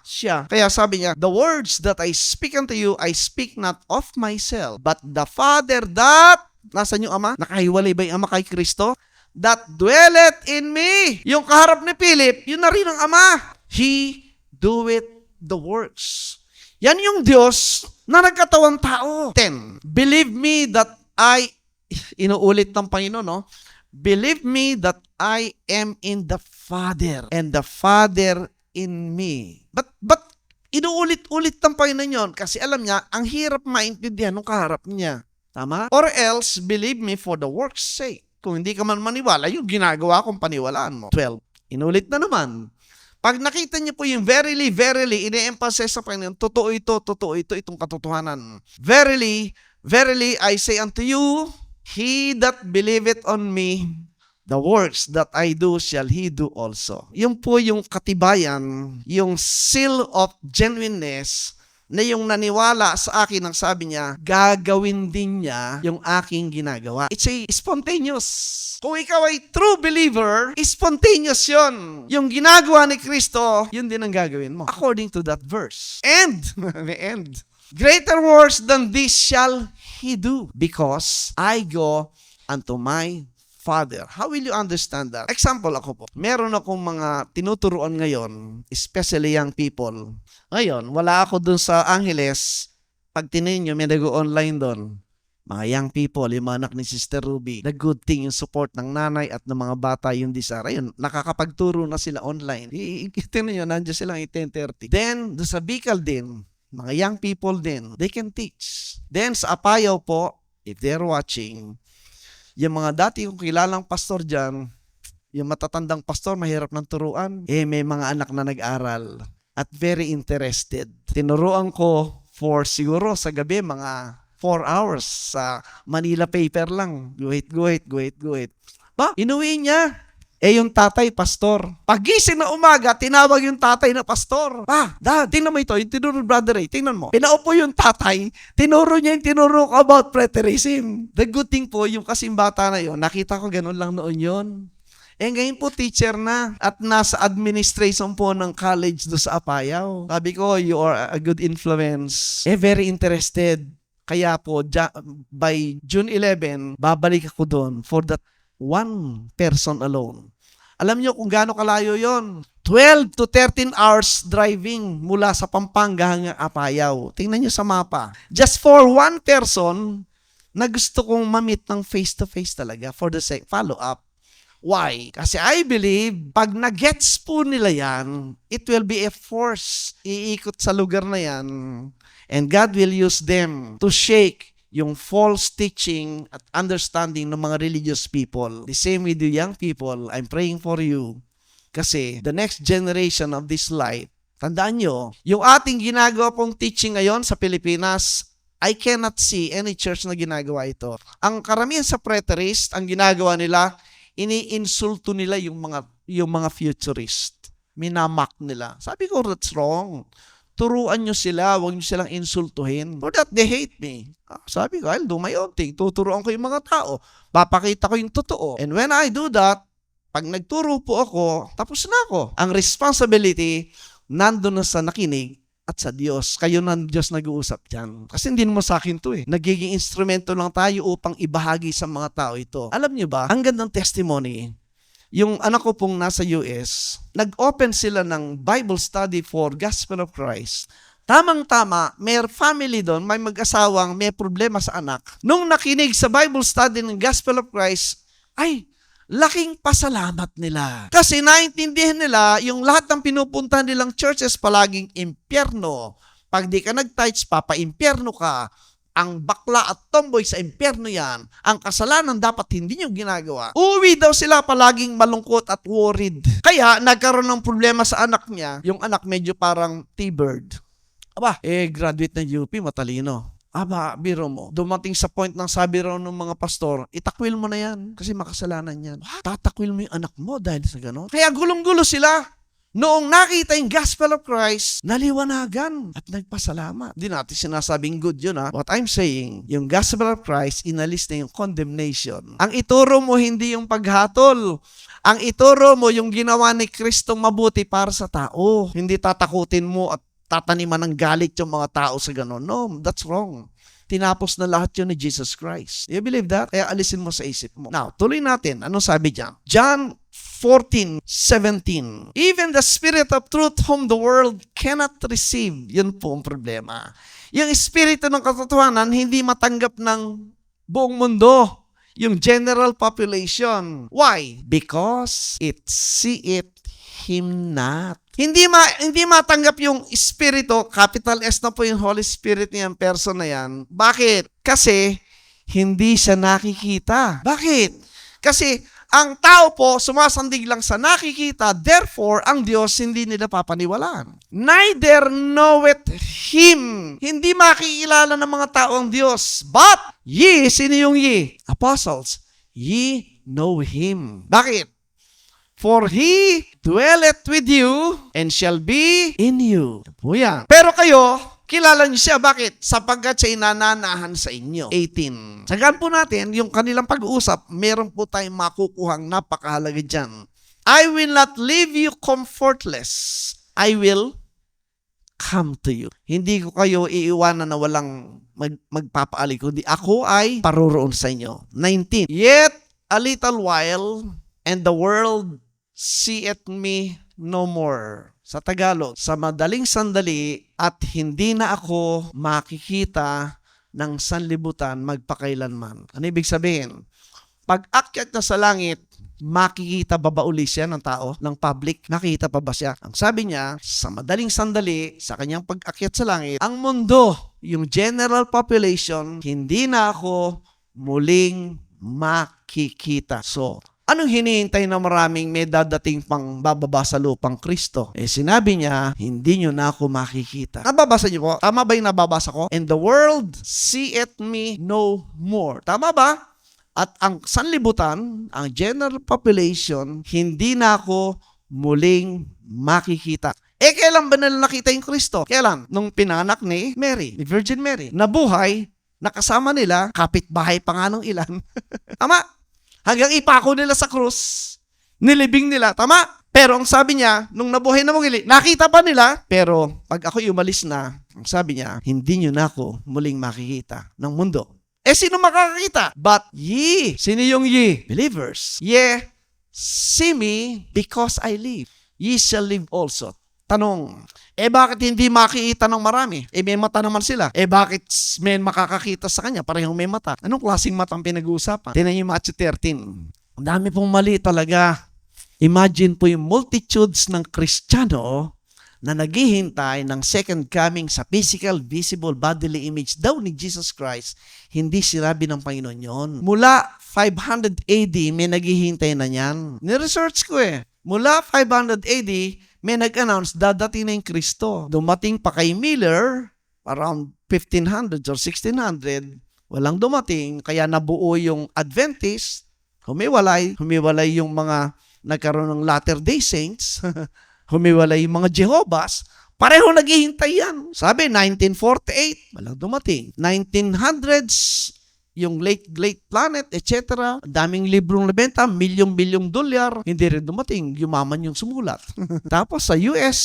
siya. Kaya sabi niya, the words that I speak unto you, I speak not of myself, but the Father that, nasan yung Ama? Nakahiwalay ba yung Ama kay Kristo? that dwelleth in me. Yung kaharap ni Philip, yun na rin ang Ama. He doeth the works. Yan yung Diyos na nagkatawang tao. 10. Believe me that inuulit ng Panginoon, no? Believe me that I am in the Father and the Father in me. But inuulit-ulit ng Panginoon yun kasi alam niya, ang hirap maintindihan ng kaharap niya. Tama? Or else, believe me for the work's sake. Kung hindi ka man maniwala, yung ginagawa kong paniwalaan mo. 12. Inulit na naman. Pag nakita niyo po yung verily, verily, ine-emphasize sa Panginoon, totoo ito, itong katotohanan. Verily, verily, I say unto you, he that believeth on me, the works that I do shall he do also. Yung po yung katibayan, yung seal of genuineness, na yung naniwala sa akin ang sabi niya, gagawin din niya yung aking ginagawa. It's a spontaneous. Kung ikaw ay true believer, spontaneous yun. Yung ginagawa ni Kristo, yun din ang gagawin mo. According to that verse. And, may end. Greater works than this shall he do, because I go unto my Father. How will you understand that? Example ako po. Meron akong mga tinuturuan ngayon, especially young people. Ngayon, wala ako dun sa Angeles. Pag tinin nyo, may nag-online dun. Mga young people, yung mga anak ni Sister Ruby. The good thing, yung support ng nanay at ng mga bata, yung desire. Ayun, nakakapagturo na sila online. Tinin nyo, nandiyan silang 10:30. Then, doon sa Bicol din, mga young people din, they can teach. Then, sa Apayao po, if they're watching, yung mga dati kong kilalang pastor dyan, yung matatandang pastor, mahirap ng turuan. May mga anak na nag-aral at very interested. Tinuruan ko for siguro sa gabi, mga 4 hours sa Manila paper lang. Guhit. Ba, inuwi niya. Yung tatay, pastor. Pagising na umaga, tinawag yung tatay na pastor. Tingnan mo ito, yung tinuro brother Ray, tingnan mo. Pinaupo yung tatay, tinuro ko about preterism. The good thing po, yung kasing bata na yon, nakita ko ganun lang noon yon. Ngayon po, teacher na at nasa administration po ng college do sa Apayao. Sabi ko, you are a good influence. Very interested. Kaya po, by June 11, babalik ako doon for that one person alone. Alam niyo kung gaano kalayo yon? 12 to 13 hours driving mula sa Pampanga hanggang Apayao. Tingnan niyo sa mapa. Just for one person na gusto kong ma-meet ng face-to-face talaga for the sake, follow-up. Why? Kasi I believe, pag na-gets po nila yan, it will be a force. Iikot sa lugar na yan. And God will use them to shake yung false teaching at understanding ng mga religious people. The same with you young people, I'm praying for you. Kasi the next generation of this life, tandaan nyo, yung ating ginagawa pong teaching ngayon sa Pilipinas, I cannot see any church na ginagawa ito. Ang karamihan sa preterist, ang ginagawa nila, ini-insulto nila yung mga futurist. Minamak nila. Sabi ko, that's wrong. Turuan nyo sila, huwag nyo silang insultuhin. For that, they hate me. Sabi ko, I'll do my own thing. Tuturuan ko yung mga tao. Papakita ko yung totoo. And when I do that, pag nagturo po ako, tapos na ako. Ang responsibility, nandun na sa nakinig at sa Diyos. Kayo ng Diyos nag-uusap dyan. Kasi hindi naman sa akin to eh. Nagiging instrumento lang tayo upang ibahagi sa mga tao ito. Alam nyo ba, ang gandang testimony, yung anak ko pong nasa US, nag-open sila ng Bible study for Gospel of Christ. Tamang-tama, may family doon, may mag-asawang may problema sa anak. Nung nakinig sa Bible study ng Gospel of Christ, ay, laking pasalamat nila. Kasi naintindihan nila, yung lahat ng pinupuntahan nilang churches palaging impyerno. Pag di ka nag-tithes, papa-impyerno ka. Ang bakla at tomboy sa impyerno yan. Ang kasalanan dapat hindi nyo ginagawa. Uwi daw sila palaging malungkot at worried. Kaya nagkaroon ng problema sa anak niya. Yung anak medyo parang T-bird. Graduate ng UP, matalino. Biro mo. Dumating sa point ng sabi raw ng mga pastor, itakwil mo na yan kasi makasalanan yan. Tatakwil mo yung anak mo dahil sa gano'n. Kaya gulong-gulo sila. Noong nakita yung Gospel of Christ, naliwanagan at nagpasalamat. Hindi natin sinasabing good yun ha. What I'm saying, yung Gospel of Christ, inalis na yung condemnation. Ang ituro mo hindi yung paghatol. Ang ituro mo yung ginawa ni Kristong mabuti para sa tao. Hindi tatakutin mo at tataniman ng galit yung mga tao sa gano'n. No, that's wrong. tinapos na lahat yun ni Jesus Christ. You believe that? Kaya alisin mo sa isip mo. Now, tuloy natin. Anong sabi diyan? John 14:17. Even the Spirit of truth whom the world cannot receive. Yun po ang problema. Yung Espiritu ng katotohanan, hindi matanggap ng buong mundo. Yung general population. Why? Because it seeth him not. Hindi matanggap yung Espiritu, capital S na po yung Holy Spirit niyan, person na yan. Bakit? Kasi hindi siya nakikita. Bakit? Kasi ang tao po sumasandig lang sa nakikita, therefore ang Diyos hindi nila papaniwalaan. Neither knoweth Him. Hindi makikilala ng mga tao ang Diyos. But ye, sino yung ye? Apostles, ye know Him. Bakit? For He dwelleth with you and shall be in you. Po yan. Pero kayo, kilala niyo siya. Bakit? Sapagkat siya nananahan sa inyo. 18. Sagaan po natin, yung kanilang pag-uusap, meron po tayong makukuhang napakahalaga dyan. I will not leave you comfortless. I will come to you. Hindi ko kayo iiwanan na walang magpapaali, kundi ako ay paroroon sa inyo. 19. Yet a little while, and the world seeth me no more. Sa Tagalog, sa madaling sandali at hindi na ako makikita ng sanlibutan magpakailanman. Ano ibig sabihin? Pag akyat na sa langit, makikita ba uli siya ng tao, ng public? Nakita pa ba siya? Ang sabi niya, sa madaling sandali, sa kanyang pag-akyat sa langit, ang mundo, yung general population, hindi na ako muling makikita. So, anong hinihintay na maraming may dadating pang bababa sa lupang Kristo? Sinabi niya, hindi nyo na ako makikita. Nababasa niyo po? Tama ba yung nababasa ko? And the world seeth me no more. Tama ba? At ang sanlibutan, ang general population, hindi na ako muling makikita. Kailan ba nila nakita yung Kristo? Kailan? Nung pinanak ni Mary, ni Virgin Mary. Nabuhay, nakasama nila, kapitbahay pa nga nung ilan. Tama? Hanggang ipako nila sa krus, nilibing nila, tama? Pero ang sabi niya, nung nabuhay na muli, nakita pa nila, pero pag ako umalis na, ang sabi niya, hindi nyo na ako muling makikita ng mundo. Sino makakakita? But ye, sino yung ye? Believers. Ye, see me because I live. Ye shall live also. Tanong, bakit hindi makikita ng marami? May mata naman sila. Bakit may makakakita sa kanya? Parehong may mata. Anong klaseng mata ang pinag-uusapan? Tingnan niyo Matthew 13. Ang dami pong mali talaga. Imagine po yung multitudes ng Kristiyano na naghihintay ng second coming sa physical, visible, bodily image daw ni Jesus Christ. Hindi sinabi ng Panginoon yon. Mula 500 AD, may naghihintay na yan. Ni-research ko Mula 500 AD, may nag-announce, dadating na yung Kristo. Dumating pa kay Miller, around 1500 or 1600, walang dumating, kaya nabuo yung Adventist, humiwalay yung mga nagkaroon ng Latter-day Saints, humiwalay yung mga Jehovah's, pareho naghihintay yan. Sabi, 1948, walang dumating. 1900s, yung late planet, etc. Daming librong nabenta, milyong-milyong dolyar, hindi rin dumating, yumaman yung sumulat. Tapos sa US,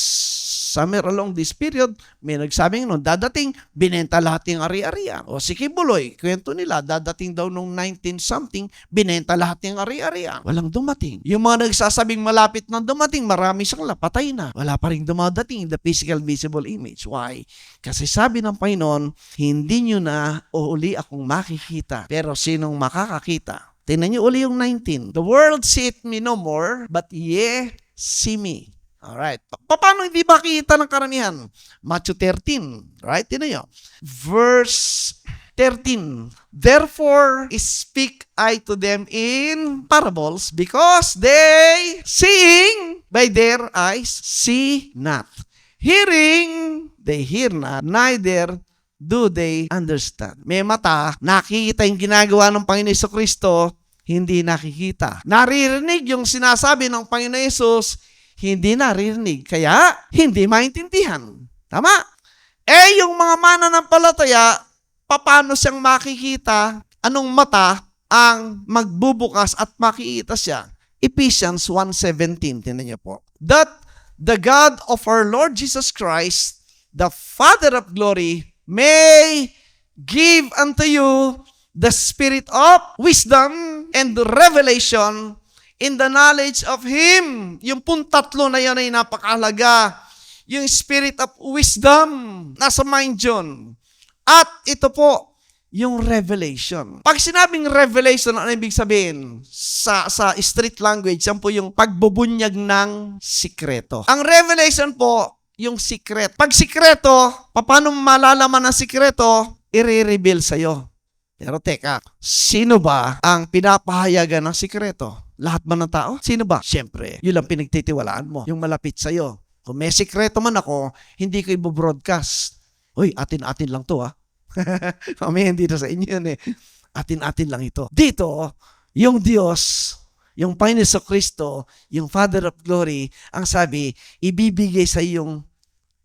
somewhere along this period, may nagsabing nung dadating, binenta lahat yung ari-arian. O si Kibuloy, kwento nila, dadating daw nung 19-something, binenta lahat yung ari-arian. Walang dumating. Yung mga nagsasabing malapit na dumating, marami siyang patay na. Wala pa rin dumadating the physical visible image. Why? Kasi sabi ng Panginoon, hindi nyo na uli akong makikita. Pero sinong makakakita? Tingnan nyo uli yung 19. The world seeth me no more, but ye see me. Alright. Paano hindi makikita ng karamihan? Matthew 13. Right? Tingnan nyo. Verse 13. Therefore, speak I to them in parables, because they, seeing by their eyes, see not. Hearing, they hear not, neither do they understand. May mata, nakikita yung ginagawa ng Panginoon Jesucristo, hindi nakikita. Naririnig yung sinasabi ng Panginoon Yesus, hindi naririnig, kaya hindi maintindihan. Tama? Yung mga mananampalataya, paano siyang makikita? Anong mata ang magbubukas at makikita siya? Ephesians 1:17, tingnan niyo po. That the God of our Lord Jesus Christ, the Father of glory, may give unto you the spirit of wisdom and revelation in the knowledge of Him. Yung pong tatlo na yun ay napakahalaga. Yung spirit of wisdom, nasa mind yun. At ito po, yung revelation. Pag sinabing revelation, ano ibig sabihin? Sa street language, yan po yung pagbubunyag ng sikreto. Ang revelation po, yung secret. Pag sikreto, paano malalaman ang sikreto? I-reveal sa'yo. Pero teka, sino ba ang pinapahayagan ng sikreto? Lahat ba ng tao? Sino ba? Siyempre, yun lang pinagtitiwalaan mo, yung malapit sa'yo. Kung may sikreto man ako, hindi ko i-broadcast. Uy, atin-atin lang to Mamaya hindi na sa inyo yun Atin-atin lang ito. Dito, yung Diyos, yung Panginoon Kristo, yung Father of Glory, ang sabi, ibibigay sa yung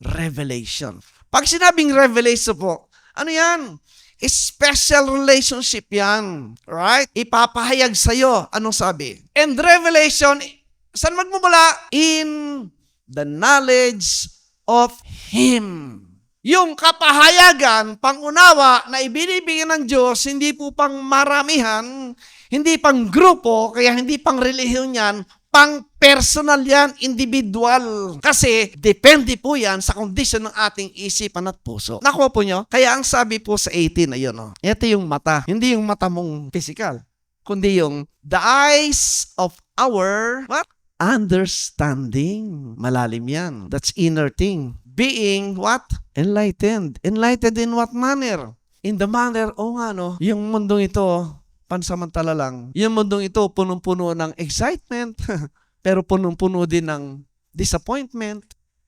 revelation. Pag sinabing revelation po, ano yan? Special relationship yan. Right? Ipapahayag sa'yo. Anong sabi? And revelation, saan magmumula? In the knowledge of Him. Yung kapahayagan, pangunawa na ibinibigyan ng Diyos, hindi po pang maramihan, hindi pang grupo, kaya hindi pang relihiyon yan, pang personal yan, individual. Kasi depende po yan sa kondisyon ng ating isipan at puso. Nakuha po nyo? Kaya ang sabi po sa 18, ayun ito yung mata. Hindi yung mata mong physical, kundi yung the eyes of our, what? Understanding. Malalim yan. That's inner thing. Being, what? Enlightened. Enlightened in what manner? In the manner, yung mundong ito, pansamantala lang. Yung mundong ito, punong-puno ng excitement, pero punong-puno din ng disappointment.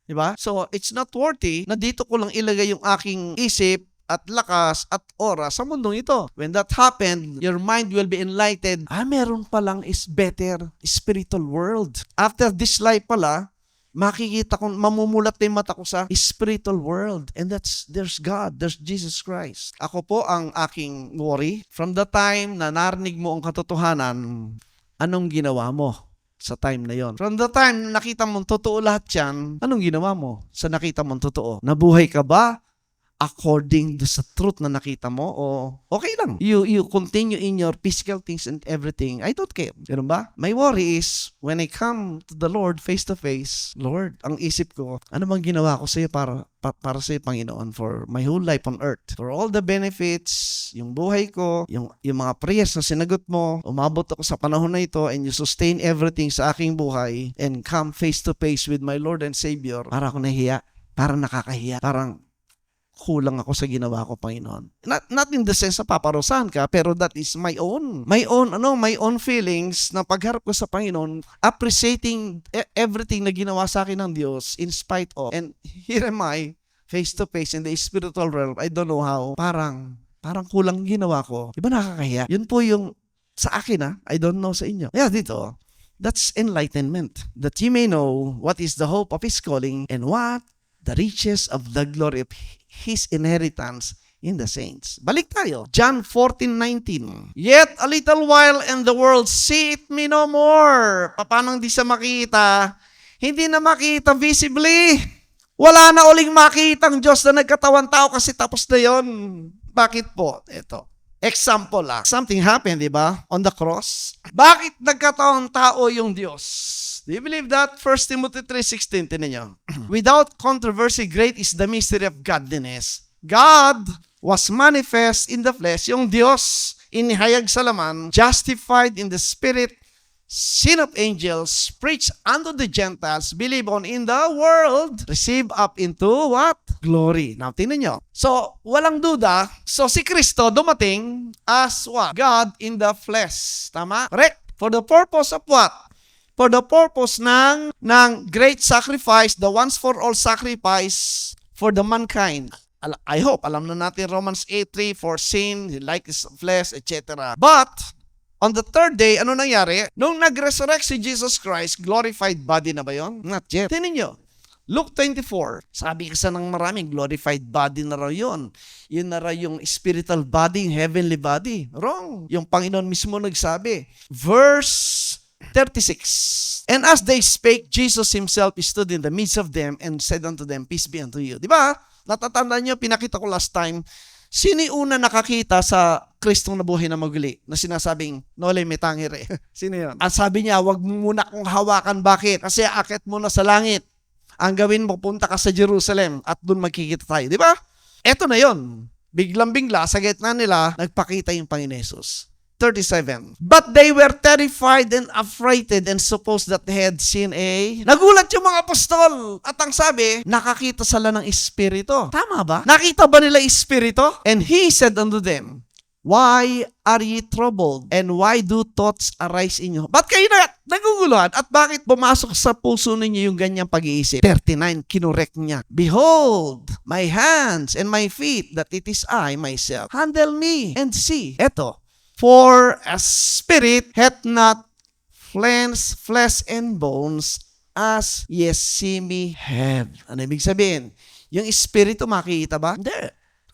Diba? So, it's not worthy na dito ko lang ilagay yung aking isip at lakas at oras sa mundong ito. When that happened, your mind will be enlightened. Meron palang is better spiritual world. After this life pala, makikita ko, mamumulat na yung mata ko sa spiritual world. And there's God, there's Jesus Christ. Ako po ang aking worry. From the time na narinig mo ang katotohanan, anong ginawa mo sa time na yon? From the time na nakita mong totoo lahat yan, anong ginawa mo sa nakita mong totoo? Nabuhay ka ba according to sa truth na nakita mo, o okay lang. You continue in your physical things and everything. I don't care. Ganun ba? My worry is, when I come to the Lord face to face, Lord, ang isip ko, ano bang ginawa ko sa iyo para sa iyo, Panginoon, for my whole life on earth? For all the benefits, yung buhay ko, yung mga prayers na sinagot mo, umabot ako sa panahon na ito, and you sustain everything sa aking buhay, and come face to face with my Lord and Savior, para ako nahiya, parang nakakahiya, parang kulang ako sa ginawa ko, Panginoon. Not in the sense na paparusahan ka, pero that is my own feelings na pagharap ko sa Panginoon, appreciating everything na ginawa sa akin ng Diyos in spite of. And here am I, face to face in the spiritual realm. I don't know how. Parang kulang ginawa ko. Diba nakakahiya? Yun po yung sa akin I don't know sa inyo. Yeah, dito, that's enlightenment. That you may know what is the hope of His calling and what the riches of the glory of His inheritance in the saints. Balik tayo. John 14:19. Yet a little while and the world seeth me no more. Paano hindi sa makita? Hindi na makita visibly. Wala na uling makita ang Diyos na nagkatawan tao kasi tapos na yon. Bakit po? Ito. Example lang. Something happened, di ba? On the cross. Bakit nagkatawan tao yung Diyos? Do you believe that? 1 Timothy 3:16, tinan nyo. Without controversy, great is the mystery of godliness. God was manifest in the flesh. Yung Diyos, inihayag sa laman, justified in the spirit, seen of angels, preached unto the Gentiles, believe on in the world, receive up into what? Glory. Now, tingnan nyo. So, walang duda. So, si Kristo dumating as what? God in the flesh. Tama? Correct? For the purpose of what? For the purpose ng great sacrifice, the once for all sacrifice for the mankind. I hope, alam na natin Romans 8:3, for sin, likeness of flesh, etc. But, on the third day, ano nangyari? Nung nag-resurrect si Jesus Christ, glorified body na ba yun? Not yet. Tingnan nyo. Luke 24, sabi kasi ng maraming glorified body na raw yun. Yun na raw yung spiritual body, yung heavenly body. Wrong. Yung Panginoon mismo nagsabi. Verse 36. And as they spake, Jesus Himself stood in the midst of them and said unto them, peace be unto you. Di ba? Natatandaan nyo, pinakita ko last time Sino yung una nakakita sa Kristong nabuhay na muli na sinasabing, nole me tangere? Sino yun? At sabi niya, wag mo muna kong hawakan. Bakit? Kasi akit mo na sa langit. Ang gawin mo, punta ka sa Jerusalem at doon magkikita tayo. Di ba? Eto na yon. Biglang-bigla, sa gitna nila, nagpakita yung Panginoon Jesus. 37. But they were terrified and affrighted and supposed that they had seen a... Nagulat yung mga apostol. At ang sabi, nakakita sila ng espiritu. Tama ba? Nakita ba nila espiritu? And he said unto them, why are ye troubled? And why do thoughts arise in you? Ba't kayo naguguluhan? At bakit pumasok sa puso ninyo yung ganyang pag-iisip? 39, kinurek niya. Behold, my hands and my feet, that it is I myself. Handle me and see. Eto, for a spirit hath not flesh and bones as ye see me have. Ano ibig sabihin? Yung espiritu makikita ba? Hindi.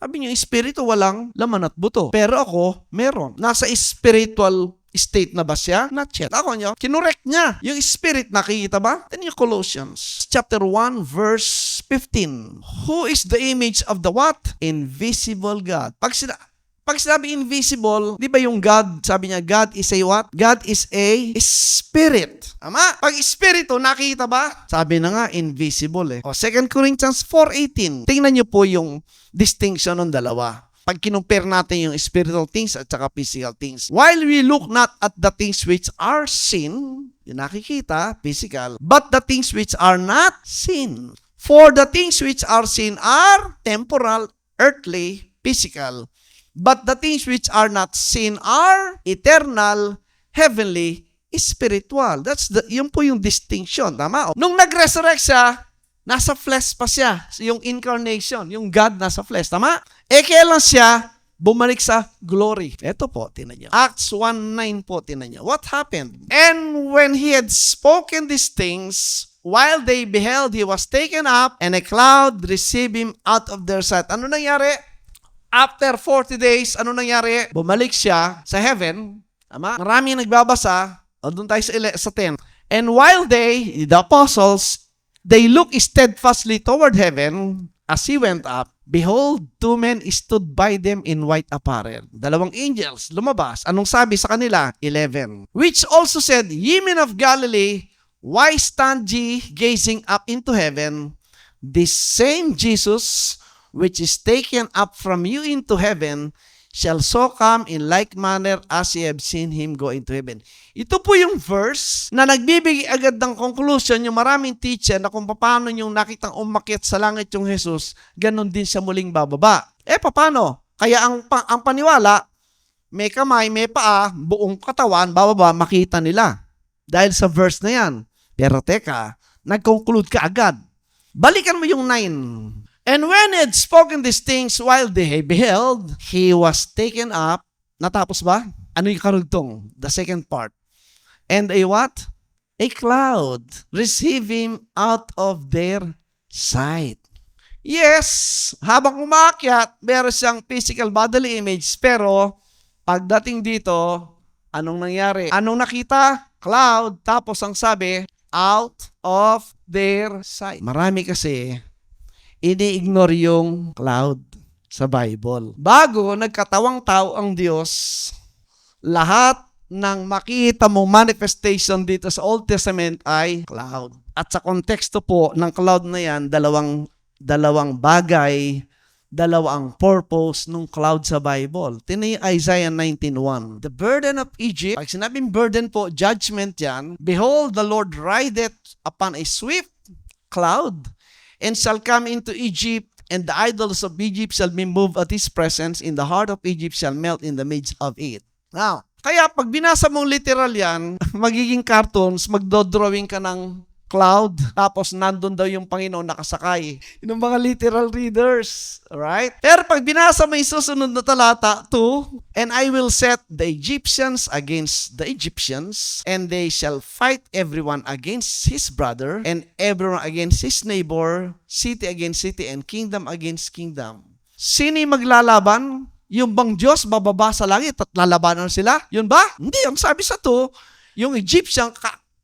Sabi niyo, espiritu walang laman at buto. Pero ako, meron. Nasa spiritual state na ba siya? Not yet. Ako niyo, kinurek niya. Yung spirit, nakikita ba? Then yung Colossians, chapter 1, verse 15. Who is the image of the what? Invisible God. Pag sinabi invisible, di ba yung God, sabi niya, God is a what? God is a spirit. Tama? Pag espiritu, nakita ba? Sabi na nga, invisible eh. O, 2 Corinthians 4:18. Tingnan niyo po yung distinction ng dalawa. Pag kinumpare natin yung spiritual things at saka physical things. While we look not at the things which are seen, yung nakikita, physical, but the things which are not seen. For the things which are seen are temporal, earthly, physical. But the things which are not seen are eternal, heavenly, spiritual. Yun po yung distinction. Tama? Nung nag-resurrect siya, nasa flesh pa siya. Yung incarnation, yung God nasa flesh. Tama? Kailan siya bumalik sa glory? Ito po, tinan niyo. Acts 1:9 po, tinan niyo. What happened? And when he had spoken these things, while they beheld, he was taken up, and a cloud received him out of their sight. Ano nangyari? After 40 days, ano nangyari? Bumalik siya sa heaven. Tama? Maraming nagbabasa. O doon tayo sa 10. And while they, the apostles, they looked steadfastly toward heaven as he went up, behold, 2 men stood by them in white apparel. 2 angels lumabas. Anong sabi sa kanila? 11. Which also said, Ye men of Galilee, why stand ye gazing up into heaven? This same Jesus, which is taken up from you into heaven, shall so come in like manner as ye have seen him go into heaven. Ito po yung verse na nagbibigay agad ng conclusion yung maraming teacher na kung paano yung nakitang umakyat sa langit yung Jesus, ganun din siya muling bababa. Paano? Kaya ang paniwala, may kamay, may paa, buong katawan, bababa, makita nila. Dahil sa verse na yan. Pero teka, nag-conclude ka agad. Balikan mo yung 9. And when he had spoken these things while they beheld, he was taken up. Natapos ba? Ano yung karugtong? The second part. And a what? A cloud received him out of their sight. Yes, habang umakyat, meron siyang physical bodily image, pero pagdating dito, anong nangyari? Anong nakita? Cloud. Tapos ang sabi, out of their sight. Marami kasi ini-ignore yung cloud sa Bible. Bago nagkatawang tao ang Diyos, lahat ng makita mong manifestation dito sa Old Testament ay cloud. At sa konteksto po ng cloud na yan, dalawang bagay, dalawang purpose ng cloud sa Bible. Tingnan yung Isaiah 19:1. The burden of Egypt, pag sinabing burden po, judgment yan. Behold, the Lord rideth upon a swift cloud, and shall come into Egypt, and the idols of Egypt shall be moved at his presence, in the heart of Egypt shall melt in the midst of it. Now, kaya pag binasa mong literal yan, magiging cartoons, magdodrawing ka ng cloud, tapos nandun daw yung Panginoon nakasakay. Yung mga literal readers. Alright? Pero pag binasa mo yung susunod na talata, 2, and I will set the Egyptians against the Egyptians, and they shall fight everyone against his brother, and everyone against his neighbor, city against city, and kingdom against kingdom. Sino yung maglalaban? Yung bang Diyos bababa sa langit at lalabanan sila? Yun ba? Hindi. Ang sabi sa 2, yung Egyptian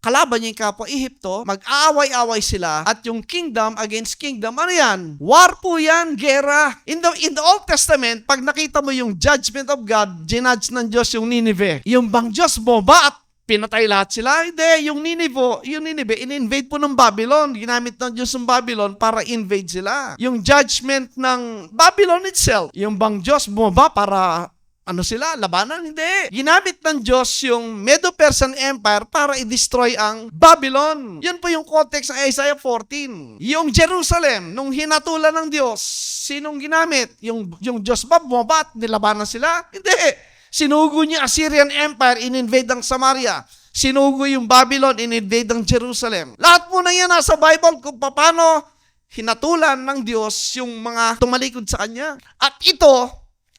kalaban niya yung kapwa Ehipto, mag-aaway-away sila, at yung kingdom against kingdom, ano yan? War po yan, gera. In the Old Testament, pag nakita mo yung judgment of God, ginudge ng Diyos yung Nineveh. Yung bang Diyos mo ba at pinatay lahat sila? Hindi, yung Nineveh, in-invade po ng Babylon. Ginamit ng Diyos ng Babylon para invade sila. Yung judgment ng Babylon itself, yung bang Diyos mo ba para sila? Labanan? Hindi. Ginamit ng Diyos yung Medo-Persian Empire para i-destroy ang Babylon. Yun po yung context ng Isaiah 14. Yung Jerusalem, nung hinatulan ng Diyos, sinong ginamit? Yung Diyos ba bumabat? Nilabanan sila? Hindi. Sinugo niya Assyrian Empire, in-invade ang Samaria. Sinugo yung Babylon, in-invade ang Jerusalem. Lahat po na yan nasa Bible kung paano hinatulan ng Diyos yung mga tumalikod sa Kanya. At ito,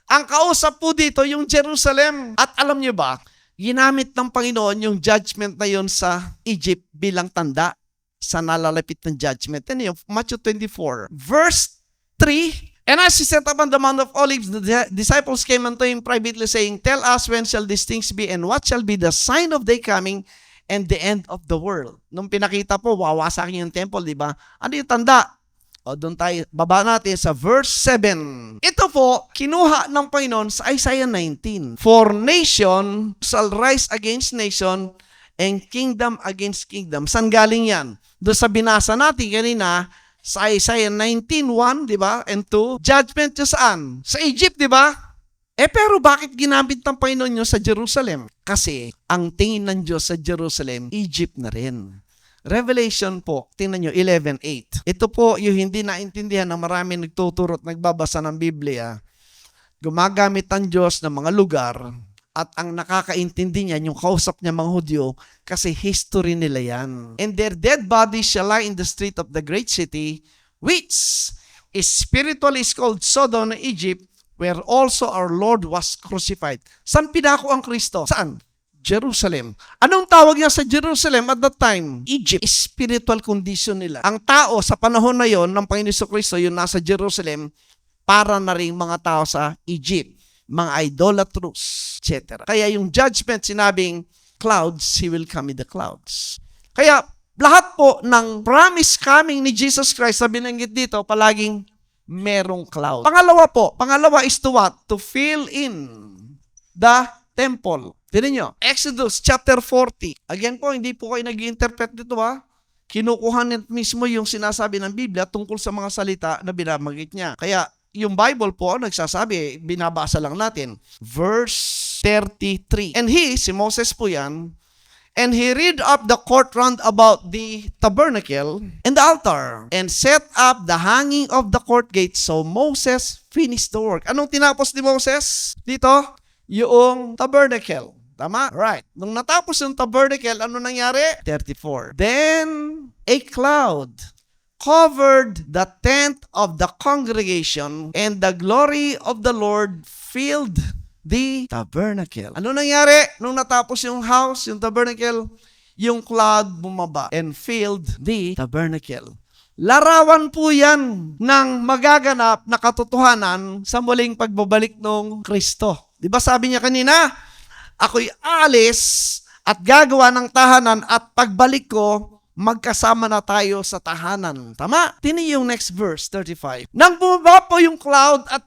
ang kausap po dito, yung Jerusalem. At alam niyo ba, ginamit ng Panginoon yung judgment na yun sa Egypt bilang tanda sa nalalapit ng judgment. Yan yung Matthew 24, verse 3. And as he sat up on the Mount of Olives, the disciples came unto him privately, saying, Tell us, when shall these things be, and what shall be the sign of thy coming and the end of the world? Nung pinakita po, wawasakin yung temple, di ba? Ano yung tanda? O, doon tayo, baba natin sa verse 7. Ito po, kinuha ng Panginoon sa Isaiah 19. For nation shall rise against nation, and kingdom against kingdom. Saan galing yan? Doon sa binasa natin kanina, sa Isaiah 19:1, di ba? And 2, judgment nyo saan? Sa Egypt, di ba? Pero bakit ginamit ng Panginoon nyo sa Jerusalem? Kasi ang tingin ng Diyos sa Jerusalem, Egypt na rin. Revelation po, tingnan nyo, 11:8. Ito po yung hindi naintindihan ng marami nagtuturo at nagbabasa ng Biblia. Gumagamit ang Diyos ng mga lugar at ang nakakaintindi niya, yung kausap niya mga Hudyo, kasi history nila yan. And their dead bodies shall lie in the street of the great city, which is spiritually is called Sodom and Egypt, where also our Lord was crucified. Saan pinako ang Kristo? Saan? Jerusalem. Anong tawag niya sa Jerusalem at that time? Egypt. Spiritual condition nila. Ang tao sa panahon na yon ng Panginoon Kristo, yung nasa Jerusalem, para na rin mga tao sa Egypt. Mga idolatrous, etc. Kaya yung judgment, sinabing, clouds, He will come in the clouds. Kaya, lahat po ng promise coming ni Jesus Christ, na binanggit dito, palaging merong cloud. Pangalawa is to what? To fill in the temple. Tignan nyo, Exodus chapter 40. Again po, hindi po kayo nag-interpret dito ha. Kinukuha niya mismo yung sinasabi ng Biblia tungkol sa mga salita na binabanggit niya. Kaya, yung Bible po, nagsasabi, binabasa lang natin. Verse 33. And he, si Moses po yan, and he rid up the court round about the tabernacle and the altar, and set up the hanging of the court gate. So Moses finished the work. Anong tinapos ni Moses? Dito, yung tabernacle. Tama? Right. Nung natapos yung tabernacle, ano nangyari? 34. Then, a cloud covered the tent of the congregation, and the glory of the Lord filled the tabernacle. Ano nangyari? Nung natapos yung house, yung tabernacle, yung cloud bumaba and filled the tabernacle. Larawan po yan ng magaganap na katotohanan sa muling pagbabalik ng Kristo. Di ba sabi niya kanina, ako'y alis at gagawa ng tahanan at pagbalik ko, magkasama na tayo sa tahanan. Tama? Tini yung next verse, 35. Nang bumaba po yung cloud at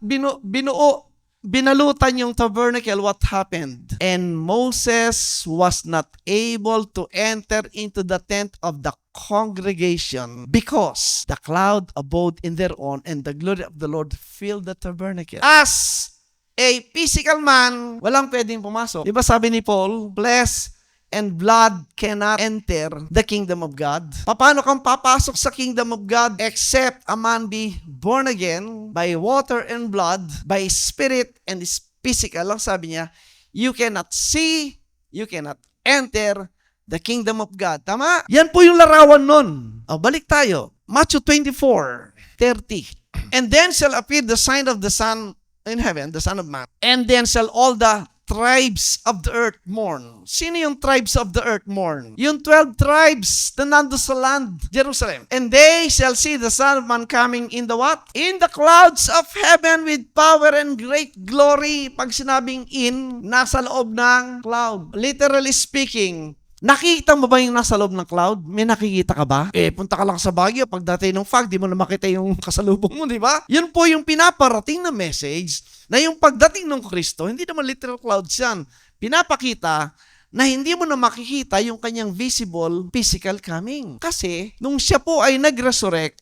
binalutan yung tabernacle, what happened? And Moses was not able to enter into the tent of the congregation because the cloud abode in their own, and the glory of the Lord filled the tabernacle. As a physical man, walang pwedeng pumasok. Diba sabi ni Paul, flesh and blood cannot enter the kingdom of God. Paano kang papasok sa kingdom of God except a man be born again by water and blood, by spirit and physical? Lang sabi niya, you cannot see, you cannot enter the kingdom of God. Tama? Yan po yung larawan nun. O, balik tayo. Matthew 24:30. And then shall appear the sign of the Son in heaven, the Son of Man. And then shall all the tribes of the earth mourn. Sino yung tribes of the earth mourn? Yung 12 tribes na nando sa land, Jerusalem. And they shall see the Son of Man coming in the what? In the clouds of heaven with power and great glory. Pag sinabing in, nasa loob ng cloud. Literally speaking, Nakita mo ba yung nasa loob ng cloud? May nakikita ka ba? Punta ka lang sa Baguio, pagdating ng fog, di mo na makita yung kasalubong mo, di ba? Yun po yung pinaparating na message na yung pagdating ng Kristo, hindi naman literal clouds yan. Pinapakita na hindi mo na makikita yung kanyang visible physical coming. Kasi, nung siya po ay nag-resurrect,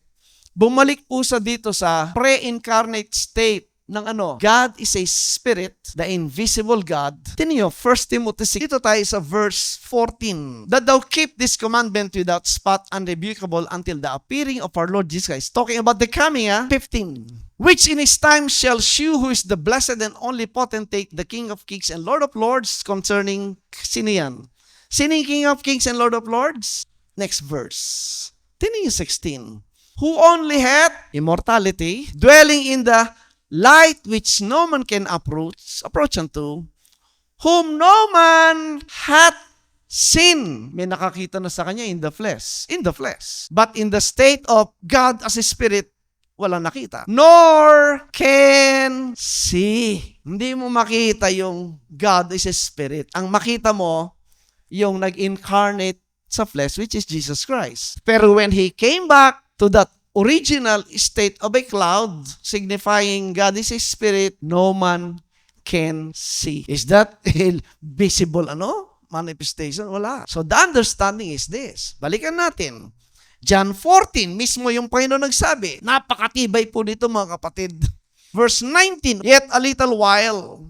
bumalik po sa dito sa pre-incarnate state ng God is a spirit, the invisible God. Tingnan niyo, 1 Timothy 6. Dito tayo sa verse 14. That thou keep this commandment without spot, unrebukable until the appearing of our Lord Jesus Christ. Talking about the coming, 15. Which in his time shall shew who is the blessed and only potentate, the King of kings and Lord of lords, concerning, sino yan? Sino yung King of kings and Lord of lords? Next verse. Tingnan niyo 16. Who only hath immortality, dwelling in the light which no man can approach unto, whom no man hath seen. May nakakita na sa kanya in the flesh. But in the state of God as a spirit, walang nakita. Nor can see. Hindi mo makita yung God is a spirit. Ang makita mo, yung nag-incarnate sa flesh, which is Jesus Christ. Pero when He came back to that original state of a cloud, signifying God is a spirit, no man can see. Is that a visible manifestation? Wala. So the understanding is this. Balikan natin. John 14, mismo yung Panginoon nagsabi. Napakatibay po nito mga kapatid. Verse 19, yet a little while,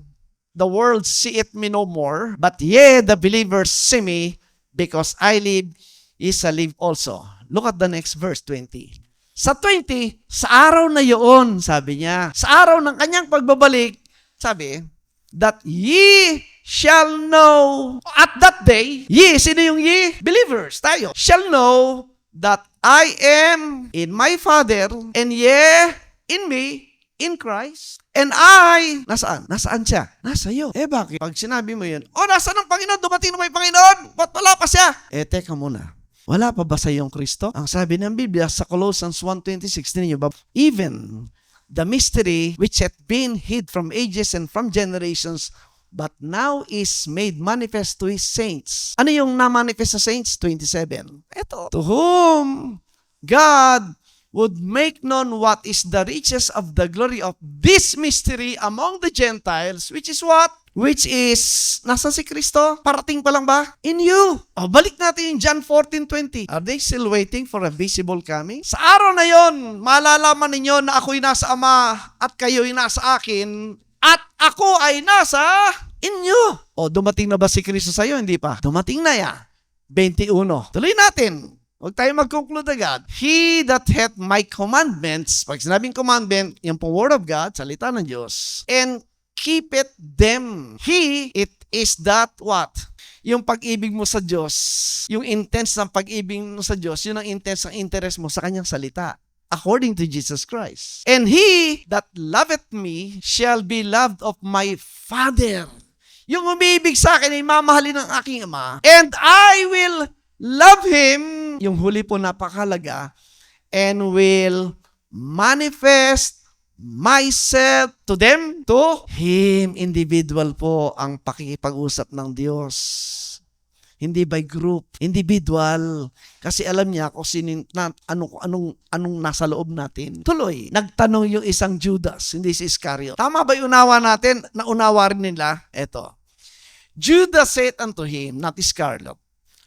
the world seeth me no more, but ye, the believers, see me, because I live, ye shall live also. Look at the next verse, 20. Sa 20, sa araw na yun, sabi niya, sa araw ng kanyang pagbabalik, sabi, that ye shall know, at that day, ye, sino yung ye? Believers, tayo, shall know that I am in my Father, and ye in me, in Christ, and I, nasaan? Nasaan siya? Nasa iyo. Bakit? Pag sinabi mo yun, nasaan ang Panginoon? Dumating na may Panginoon? Ba't wala pa siya? Teka muna. Wala pa ba sa iyong Kristo? Ang sabi ng Biblia sa Colossians 1:26, ninyo ba? Even the mystery which hath been hid from ages and from generations, but now is made manifest to His saints. Ano yung na-manifest sa saints? 27. Ito. To whom God would make known what is the riches of the glory of this mystery among the Gentiles, which is what? Which is, nasa si Kristo? Parating pa lang ba? In you. Balik natin yung John 14:20. Are they still waiting for a visible coming? Sa araw na yon, malalaman ninyo na ako'y nasa Ama at kayo'y nasa akin at ako ay nasa inyo. Dumating na ba si Kristo sa iyo? Hindi pa. Dumating na ya. 21. Tuloy natin. Huwag tayo mag-conclude agad. He that hath my commandments, pag sinabing commandment, yung pong word of God, salita ng Diyos, and keepeth them. He, it is that what? Yung pag-ibig mo sa Diyos, yung intense ng pag-ibig mo sa Diyos, yun ang intense ng interest mo sa kanyang salita. According to Jesus Christ. And he that loveth me shall be loved of my Father. Yung umibig sa akin ay mamahalin ng aking Ama. And I will love him, yung huli po napakalaga, and will manifest myself to them, to him. Individual po ang pakikipag-usap ng Diyos. Hindi by group, individual. Kasi alam niya kung anong nasa loob natin. Tuloy, nagtanong yung isang Judas, hindi si Iscariot. Tama ba yung unawa natin? Naunawa rin nila? Eto. Judas said unto him, not Iscariot,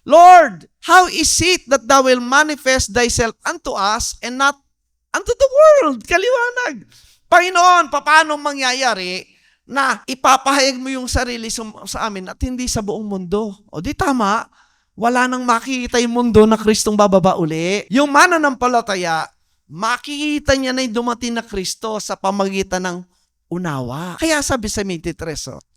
Lord, how is it that thou will manifest thyself unto us and not unto the world? Kaliwanag. Panginoon, paano mangyayari na ipapahayag mo yung sarili sa amin at hindi sa buong mundo? Di tama. Wala nang makikita yung mundo na Kristong bababa uli. Yung mananampalataya, makikita niya na yung dumating na Kristo sa pamagitan ng unawa. Kaya sabi sa 23,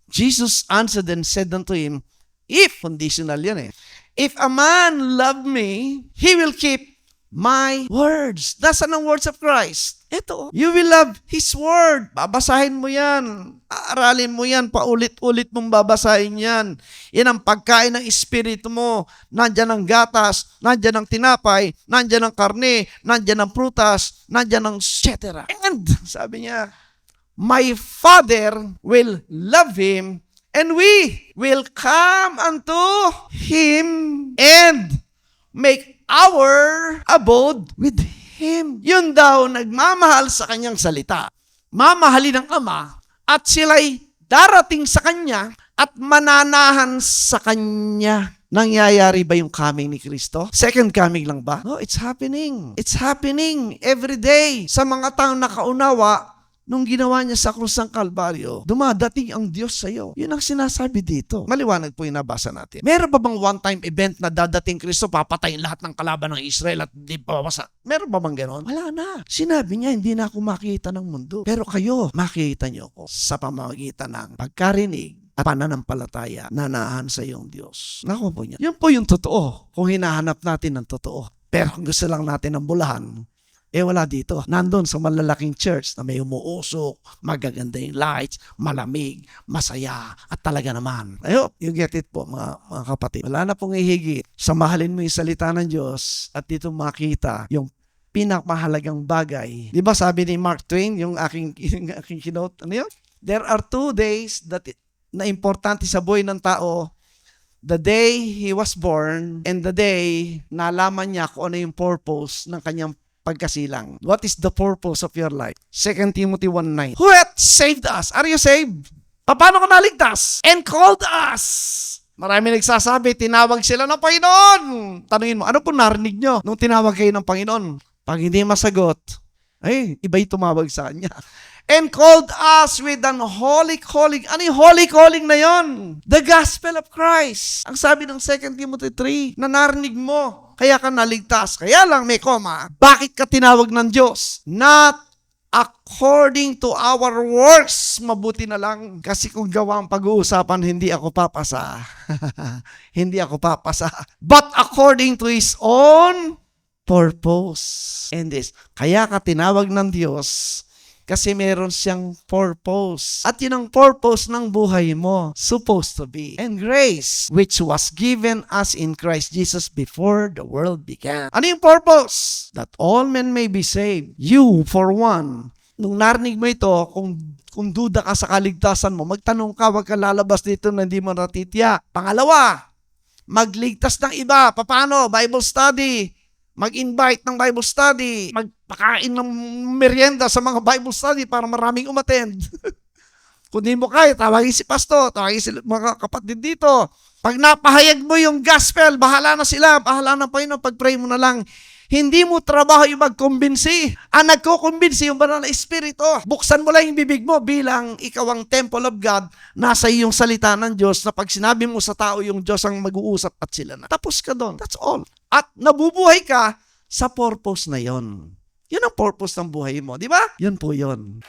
Jesus answered and said unto him, if, conditional yan if a man love me, he will keep my words. Nasaan ang words of Christ? Ito. You will love His word. Babasahin mo yan. Aaralin mo yan. Paulit-ulit mong babasahin yan. Yan ang pagkain ng espiritu mo. Nandyan ang gatas, nandyan ang tinapay, nandyan ang karne, nandyan ang prutas, nandyan ang etc. And, sabi niya, my Father will love him, And we will come unto Him and make our abode with Him. Yun daw, nagmamahal sa kanyang salita. Mamahalin ng Ama at sila'y darating sa Kanya at mananahan sa Kanya. Nangyayari ba yung coming ni Kristo? Second coming lang ba? No, it's happening. It's happening every day. Sa mga taong nakaunawa, nung ginawa niya sa krus ng Kalbaryo, dumadating ang Diyos sa iyo. Yun ang sinasabi dito. Maliwanag po yung nabasa natin. Meron ba bang one-time event na dadating Kristo, papatayin lahat ng kalaban ng Israel at di pabasa? Meron ba bang gano'n? Wala na. Sinabi niya, hindi na ako makita ng mundo. Pero kayo, makikita niyo ako sa pamamagitan ng pagkarinig at pananampalataya na naahan sa iyong Diyos. Naku po niya. Yun po yung totoo. Kung hinahanap natin ng totoo. Pero kung gusto lang natin ng bulahan, wala dito. Nandun sa malalaking church na may umuusok, magaganda yung lights, malamig, masaya, at talaga naman. Ayo, you get it po mga kapatid. Wala na pong ihigit. Samahalin mo yung salita ng Diyos at dito makita yung pinakamahalagang bagay. Di ba sabi ni Mark Twain, yung aking keynote, ano yun? There are 2 days na importante sa buhay ng tao. The day he was born and the day nalaman niya kung ano yung purpose ng kanyang pagkasilang. What is the purpose of your life? 2 Timothy 1:9. Who hath saved us? Are you saved? Paano ka naligtas? And called us. Marami nagsasabi, tinawag sila ng Panginoon. Tanungin mo, ano po narinig nyo nung tinawag kayo ng Panginoon? Pag hindi masagot, iba yung tumawag sa Kanya. And called us with an holy calling. Ano yung holy calling na yon? The gospel of Christ. Ang sabi ng 2 Timothy 3, na narinig mo, kaya ka naligtas. Kaya lang may koma. Bakit ka tinawag ng Diyos? Not according to our works. Mabuti na lang. Kasi kung gawa ang pag-uusapan, hindi ako papasa. Hindi ako papasa. But according to His own purpose. And this. Kaya ka tinawag ng Diyos kasi meron siyang purpose. At yun ang purpose ng buhay mo. Supposed to be. And grace, which was given us in Christ Jesus before the world began. Ano yung purpose? That all men may be saved. You, for one. Nung narinig mo ito, kung duda ka sa kaligtasan mo, magtanong ka, wag ka lalabas dito na hindi mo natitiyak. Pangalawa, magligtas ng iba. Paano? Bible study. Mag-invite ng Bible study, magpakain ng merienda sa mga Bible study para maraming umattend. Kung di mo kaya, tawagin si pastor, tawagin si mga kapatid dito. Pag napahayag mo yung gospel, bahala na sila, bahala na Panginoon, pag-pray mo na lang. Hindi mo trabaho yung magkumbinsi. Ang nagkukumbinsi yung banal na espiritu. Buksan mo lang yung bibig mo bilang ikaw ang temple of God, nasa iyong salita ng Diyos na pag sinabi mo sa tao yung Diyos ang mag-uusap at sila na. Tapos ka doon. That's all. At nabubuhay ka sa purpose na yon. Yun ang purpose ng buhay mo. Di ba? Yun po yun.